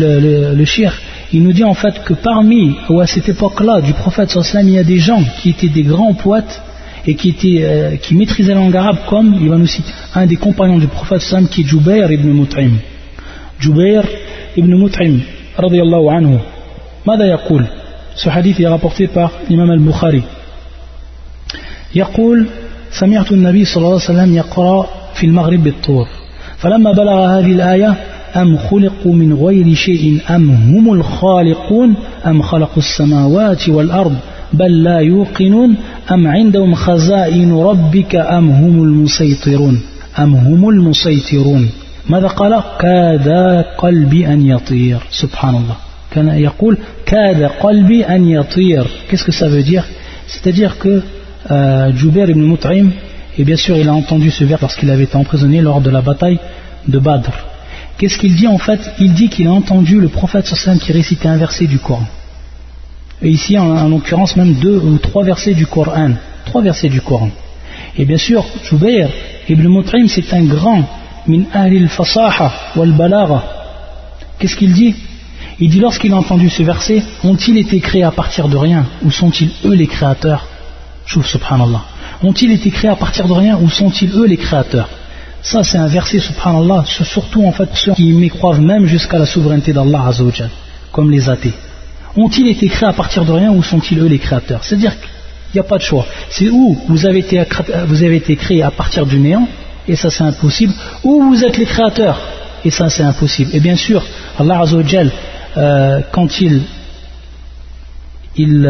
il nous dit en fait que à cette époque-là du prophète sallallahu alayhi wa sallam, il y a des gens qui étaient des grands poètes et qui maîtrisaient la langue arabe, comme il va nous citer un des compagnons du prophète sallallahu alayhi wa sallam qui est Jubayr ibn Mut'im. Jubayr ibn Mut'im radiyallahu anhu. ماذا يقول? Ce hadith est rapporté par l'imam al-Bukhari. يقول سمعت النبي صلى الله عليه وسلم يقرأ في المغرب بالطور فلما بلغ هذه الآية أم خلقوا من غير شيء أم هم الخالقون أم خلقوا السماوات والأرض بل لا يوقنون أم عندهم خزائن ربك أم هم المسيطرون ماذا قال؟ كاد قلبي أن يطير. سبحان الله. كان يقول كاد قلبي أن يطير. Qu'est-ce que ça veut dire? C'est-à-dire que Jubayr ibn Mut'im, et bien sûr il a entendu ce vers lorsqu'il avait été emprisonné lors de la bataille de Badr. Qu'est-ce qu'il dit en fait? Il dit qu'il a entendu le prophète sallallahu alayhi wa sallam qui récitait un verset du Coran. Et ici en l'occurrence même 2 ou 3 versets du Coran. 3 versets du Coran. Et bien sûr Jubayr ibn Mut'im c'est un grand min ahli al-fasaha wal balagha. Qu'est-ce qu'il dit? Il dit lorsqu'il a entendu ce verset, ont-ils été créés à partir de rien ou sont-ils eux les créateurs? Chouf, subhanallah. Ont-ils été créés à partir de rien ou sont-ils eux les créateurs? Ça c'est un verset, subhanallah, surtout en fait pour ceux qui mécroivent même jusqu'à la souveraineté d'Allah Azza wa Jal, comme les athées. Ont-ils été créés à partir de rien ou sont-ils eux les créateurs? C'est-à-dire qu'il n'y a pas de choix. C'est où vous avez été créés à partir du néant, et ça c'est impossible, ou vous êtes les créateurs, et ça c'est impossible. Et bien sûr, Allah Azza wa Jal, quand il il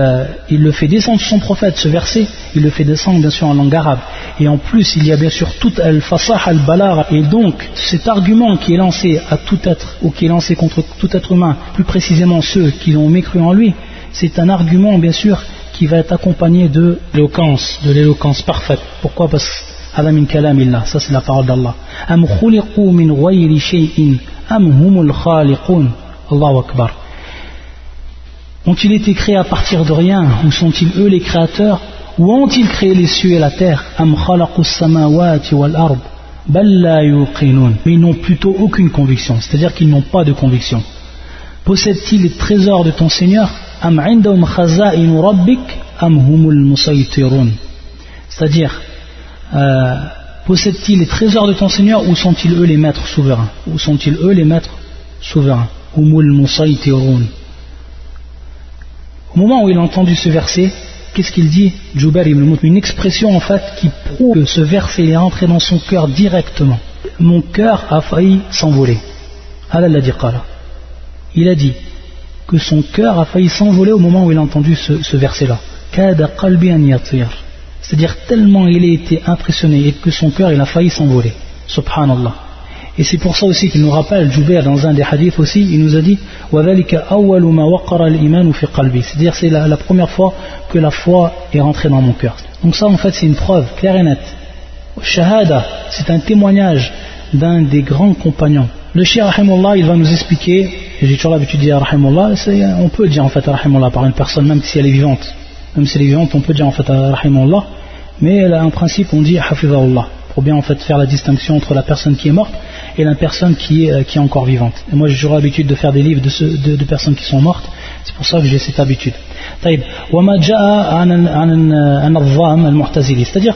le fait descendre son prophète, ce verset, il le fait descendre bien sûr en langue arabe. Et en plus, il y a bien sûr tout al-fasah al-balagha. Et donc, cet argument qui est lancé à tout être, ou qui est lancé contre tout être humain, plus précisément ceux qui ont mécru en lui, c'est un argument bien sûr qui va être accompagné de l'éloquence parfaite. Pourquoi? Parce que hada min kalamillah, ça c'est la parole d'Allah. Am khuliqu min ghayri shay'in am humul khaliqun. Allahu akbar. Ont-ils été créés à partir de rien, ou sont-ils eux les créateurs, ou ont-ils créé les cieux et la terre? Am khalaqus samawati wal ard bal la yuqinun. Mais ils n'ont plutôt aucune conviction, c'est-à-dire qu'ils n'ont pas de conviction. Possèdent-ils les trésors de ton Seigneur? Am indahum khaza'inu rabbik am humul musaytirun. C'est-à-dire, possèdent-ils les trésors de ton Seigneur, ou sont-ils eux les maîtres souverains? Ou sont-ils eux les maîtres souverains? Humul musaytirun. Au moment où il a entendu ce verset, qu'est-ce qu'il dit? Jubair ibn Mut'im, une expression en fait qui prouve que ce verset est rentré dans son cœur directement. Mon cœur a failli s'envoler. Il a dit que son cœur a failli s'envoler au moment où il a entendu ce verset-là. C'est-à-dire tellement il a été impressionné et que son cœur il a failli s'envoler. Subhanallah. Et c'est pour ça aussi qu'il nous rappelle, Jubair dans un des hadiths aussi, il nous a dit c'est-à-dire c'est la première fois que la foi est rentrée dans mon cœur. Donc ça en fait c'est une preuve claire et nette. Shahada, c'est un témoignage d'un des grands compagnons. Le Cheikh rahimahullah, il va nous expliquer, et j'ai toujours l'habitude de dire rahimahullah, on peut dire en fait rahimahullah par une personne même si elle est vivante. Même si elle est vivante, on peut dire en fait rahimahullah, mais en principe on dit hafizahullah, pour bien en fait faire la distinction entre la personne qui est morte et la personne qui est encore vivante. Et moi j'ai toujours l'habitude de faire des livres de personnes qui sont mortes, c'est pour ça que j'ai cette habitude. C'est-à-dire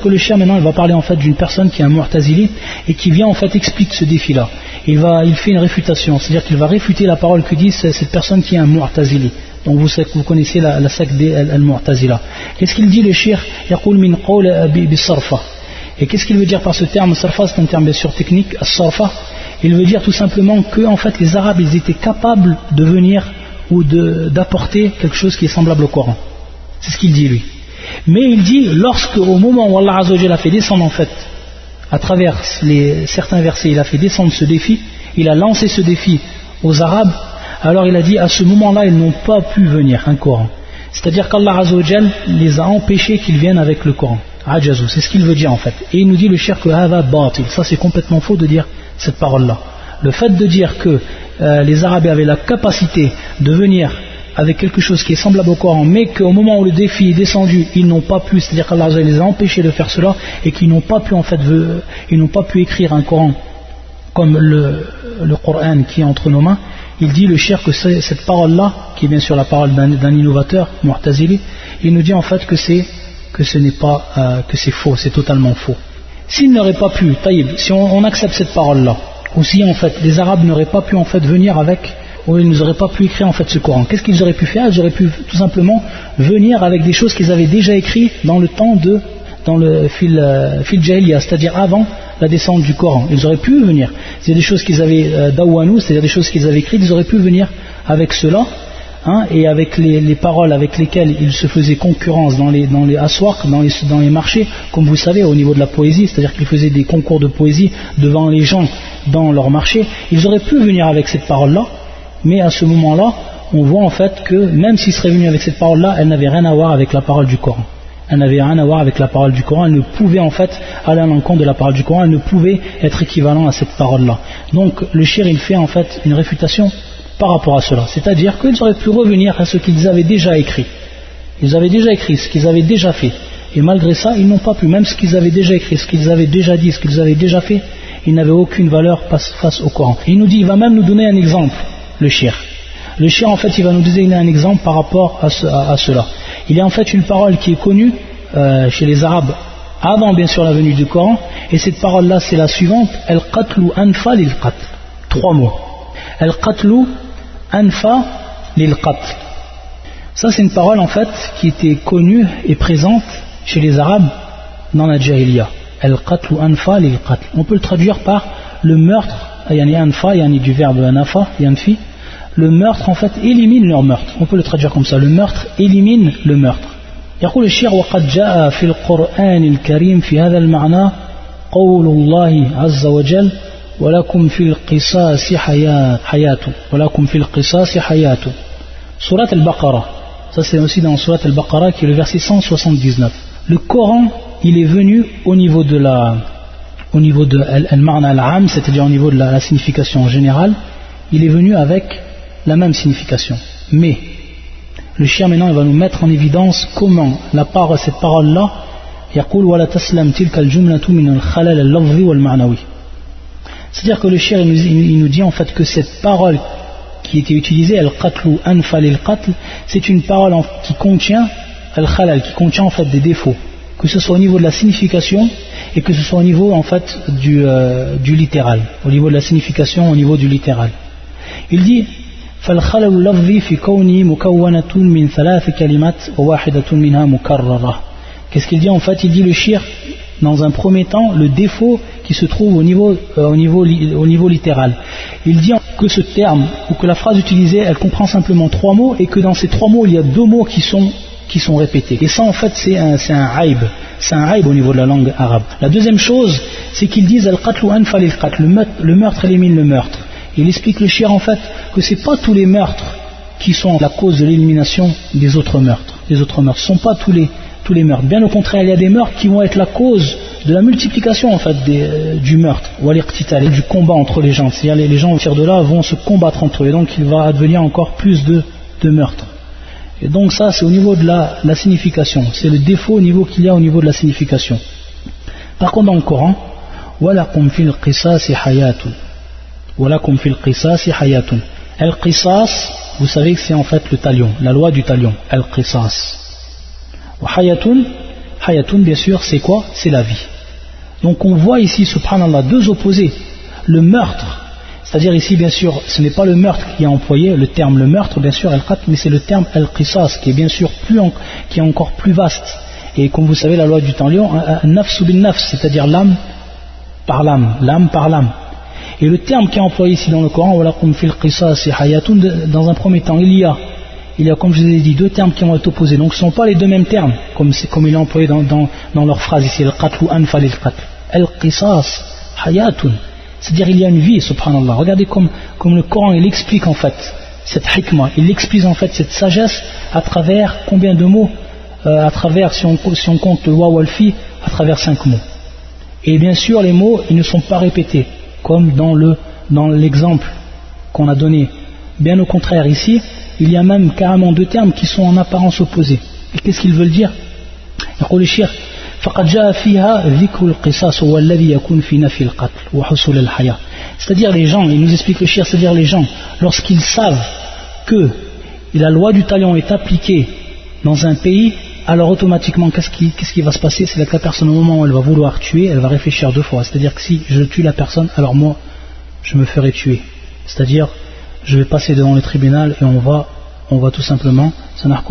que le cheikh maintenant il va parler en fait d'une personne qui est un mu'tazili et qui vient en fait explique ce défi là. Il fait une réfutation, c'est-à-dire qu'il va réfuter la parole que dit cette personne qui est un mu'tazili. Donc vous connaissez la secte des al-mu'tazila. Qu'est-ce qu'il dit le cheikh? Yaqul min qawl bis-sarfa. Et qu'est-ce qu'il veut dire par ce terme? Sarfa, c'est un terme bien sûr technique. As-sarfa, il veut dire tout simplement que en fait les Arabes ils étaient capables de venir ou d'apporter quelque chose qui est semblable au Coran. C'est ce qu'il dit lui. Mais il dit lorsque au moment où Allah Azza wa Jalla a fait descendre en fait à travers certains versets, il a fait descendre ce défi, il a lancé ce défi aux Arabes, alors il a dit à ce moment-là ils n'ont pas pu venir un Coran. C'est-à-dire qu'Allah Azza wa Jalla les a empêchés qu'ils viennent avec le Coran. Ajazou, c'est ce qu'il veut dire en fait. Et il nous dit le cheikh que hada batil, ça c'est complètement faux de dire cette parole-là. Le fait de dire que les Arabes avaient la capacité de venir avec quelque chose qui est semblable au Coran, mais qu'au moment où le défi est descendu, ils n'ont pas pu, c'est-à-dire qu'Allah les a empêchés de faire cela, et qu'ils n'ont pas pu en fait, ils n'ont pas pu écrire un Coran comme le Coran qui est entre nos mains. Il dit le cheikh que cette parole-là, qui est bien sûr la parole d'un innovateur, Mu'tazili, il nous dit en fait que c'est faux, c'est totalement faux. S'ils n'auraient pas pu, si on accepte cette parole-là, ou si en fait les Arabes n'auraient pas pu en fait venir avec, ou ils n'auraient pas pu écrire en fait ce Coran, qu'est-ce qu'ils auraient pu faire? Ils auraient pu tout simplement venir avec des choses qu'ils avaient déjà écrites dans le fil Jahiliya, c'est-à-dire avant la descente du Coran. Ils auraient pu venir. C'est des choses qu'ils avaient dawanou, c'est-à-dire des choses qu'ils avaient écrites, ils auraient pu venir avec cela. Et avec les paroles avec lesquelles ils se faisaient concurrence dans les aswaq, dans les marchés, comme vous savez au niveau de la poésie, c'est-à-dire qu'ils faisaient des concours de poésie devant les gens dans leur marché, ils auraient pu venir avec cette parole-là, mais à ce moment-là, on voit en fait que même s'ils seraient venus avec cette parole-là, elle n'avait rien à voir avec la parole du Coran. Elle n'avait rien à voir avec la parole du Coran, elle ne pouvait en fait aller à l'encontre de la parole du Coran, elle ne pouvait être équivalent à cette parole-là. Donc le shir il fait en fait une réfutation par rapport à cela, c'est-à-dire qu'ils auraient pu revenir à ce qu'ils avaient déjà écrit. Ils avaient déjà écrit ce qu'ils avaient déjà fait, et malgré ça, ils n'ont pas pu, même ce qu'ils avaient déjà écrit, ce qu'ils avaient déjà dit, ce qu'ils avaient déjà fait, ils n'avaient aucune valeur face au Coran. Et il nous dit, il va même nous donner un exemple, le shir. Le shir en fait, il va nous donner un exemple par rapport à cela. Il y a en fait une parole qui est connue chez les Arabes, avant bien sûr la venue du Coran, et cette parole-là c'est la suivante, al-qatlu anfa lil-qatl. 3 mots. Al-qatlu anfa lil-qatl. Ça c'est une parole en fait qui était connue et présente chez les Arabes dans la Jahiliya. Al-qatlu anfa lil-qatl. On peut le traduire par le meurtre, yani anfa, yani du verbe anafa, yanfi, le meurtre en fait élimine leur meurtre. On peut le traduire comme ça, le meurtre élimine le meurtre. يقول الشيخ وقد جاء في القرآن الكريم في هذا المعنى قول الله عز وجل ولكم في القصاص حياة ولكم في القصاص حياة. Surat al-Baqarah, ça c'est aussi dans Surat al-Baqarah qui est le verset 179. Le Coran, il est venu au niveau de al-ma'na al-am, c'est-à-dire au niveau de la signification générale, il est venu avec la même signification. Mais le cheikh maintenant il va nous mettre en évidence comment cette parole-là يقول ولا تسلم تلك الجملة من الخلل اللفظي والمعنوي. C'est-à-dire que le cheikh il nous dit en fait que cette parole qui était utilisée al-qatlu anfal al-qatl, c'est une parole qui contient al-khalal, qui contient en fait des défauts, que ce soit au niveau de la signification et que ce soit au niveau en fait du littéral, au niveau de la signification, au niveau du littéral. Il dit فالخلل اللفظي في كونه مكونة من 3 كلمات وواحدة منها مكررة. Qu'est-ce qu'il dit en fait? Il dit le shirk, dans un premier temps, le défaut qui se trouve au niveau littéral. Il dit que ce terme, ou que la phrase utilisée, elle comprend simplement 3 mots, et que dans ces 3 mots, il y a 2 mots qui sont répétés. Et ça en fait c'est un aïb. C'est un aïb au niveau de la langue arabe. La deuxième chose, c'est qu'ils disent al-qatlu anfal al-qatl, le meurtre élimine le meurtre. Il explique le shir en fait que ce n'est pas tous les meurtres qui sont la cause de l'élimination des autres meurtres. Ce ne sont pas tous les meurtres. Bien au contraire, il y a des meurtres qui vont être la cause de la multiplication en fait du meurtre, ou al-iqtital, du combat entre les gens. C'est-à-dire les gens au tir de là vont se combattre entre eux, et donc il va advenir encore plus de meurtres. Et donc ça c'est au niveau de la signification, c'est le défaut au niveau qu'il y a au niveau de la signification. Par contre dans le Coran, وَلَكُمْ فِي الْقِصَاصِ حَيَاتٌ وَلَكُمْ فِي الْقِصَاصِ حَيَاتٌ. Al-Qisas, vous savez que c'est en fait le talion, la loi du talion, Al-Qisas. Hayatun, bien sûr, c'est quoi? C'est la vie. Donc on voit ici, subhanallah, 2 opposés. Le meurtre, c'est-à-dire ici, bien sûr, ce n'est pas le meurtre qui est employé, le terme le meurtre, bien sûr, al-qatl, mais c'est le terme al-qisas, qui est bien sûr qui est encore plus vaste. Et comme vous savez, la loi du talion, nafsu bin nafs, c'est-à-dire l'âme par l'âme. Et le terme qui est employé ici dans le Coran, walakum fil qisas hayatun, dans un premier temps, il y a, comme je vous ai dit, 2 termes qui vont être opposés. Donc ce ne sont pas les 2 mêmes termes, comme il est employé dans leur phrase ici, al-qatlu anfal al-qatl. Al-qisas hayatun, c'est-à-dire il y a une vie, subhanallah. Regardez comme le Coran il explique en fait cette hikmah, il explique en fait cette sagesse à travers combien de mots, à travers, si on compte le waw wal-fi, à travers 5 mots. Et bien sûr les mots ils ne sont pas répétés comme dans l'exemple qu'on a donné. Bien au contraire, ici il y a même carrément 2 termes qui sont en apparence opposés. Et qu'est-ce qu'ils veulent dire? يقول الشيخ فقد جاء فيها ذكر القصاص هو الذي يكون في نفي القتل وحصول الحياة. C'est-à-dire les gens, il nous explique le shir, c'est-à-dire les gens, lorsqu'ils savent que la loi du talion est appliquée dans un pays, alors automatiquement qu'est-ce qui va se passer? C'est que la personne au moment où elle va vouloir tuer, elle va réfléchir 2 fois. C'est-à-dire que si je tue la personne, alors moi je me ferai tuer. C'est-à-dire je vais passer devant le tribunal et on va tout simplement, c'est-à-dire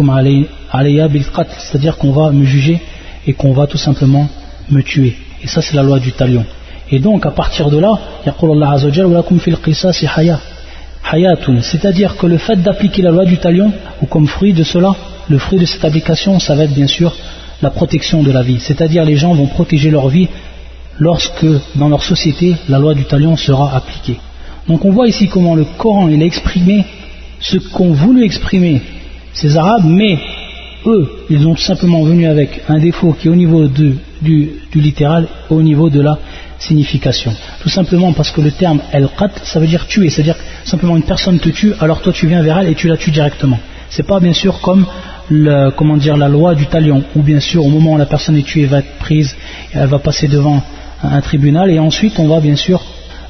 qu'on va me juger et qu'on va tout simplement me tuer. Et ça c'est la loi du talion. Et donc à partir de là, c'est-à-dire que le fait d'appliquer la loi du talion, ou comme fruit de cela, le fruit de cette application, ça va être bien sûr la protection de la vie. C'est-à-dire les gens vont protéger leur vie lorsque dans leur société la loi du talion sera appliquée. Donc on voit ici comment le Coran il a exprimé ce qu'ont voulu exprimer ces Arabes, mais eux, ils ont tout simplement venu avec un défaut qui est au niveau du littéral, au niveau de la signification. Tout simplement parce que le terme al-qatl, ça veut dire tuer, c'est-à-dire simplement une personne te tue, alors toi tu viens vers elle et tu la tues directement. C'est pas bien sûr comme la loi du talion, où bien sûr au moment où la personne est tuée, elle va être prise, elle va passer devant un tribunal et ensuite on va bien sûr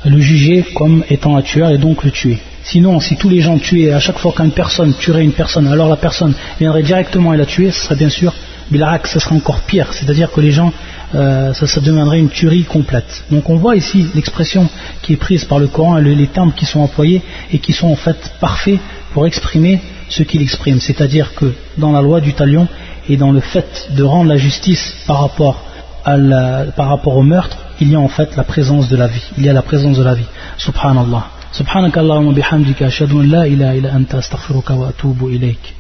le juger comme étant un tueur et donc le tuer. Sinon, si tous les gens tuaient, à chaque fois qu'une personne tuerait une personne, alors la personne viendrait directement et la tuer, ce serait bien sûr bil'ak, ce serait encore pire, c'est-à-dire que les gens, ça deviendrait une tuerie complète. Donc on voit ici l'expression qui est prise par le Coran, les termes qui sont employés et qui sont en fait parfaits pour exprimer ce qu'il exprime, c'est-à-dire que dans la loi du talion et dans le fait de rendre la justice par rapport au meurtre, il y a en fait la présence de la vie, il y a la présence de la vie, subhanallah. Subhanakallahumma bihamdika ashhadu an la ilaha illa anta astaghfiruka wa atubu ilayk.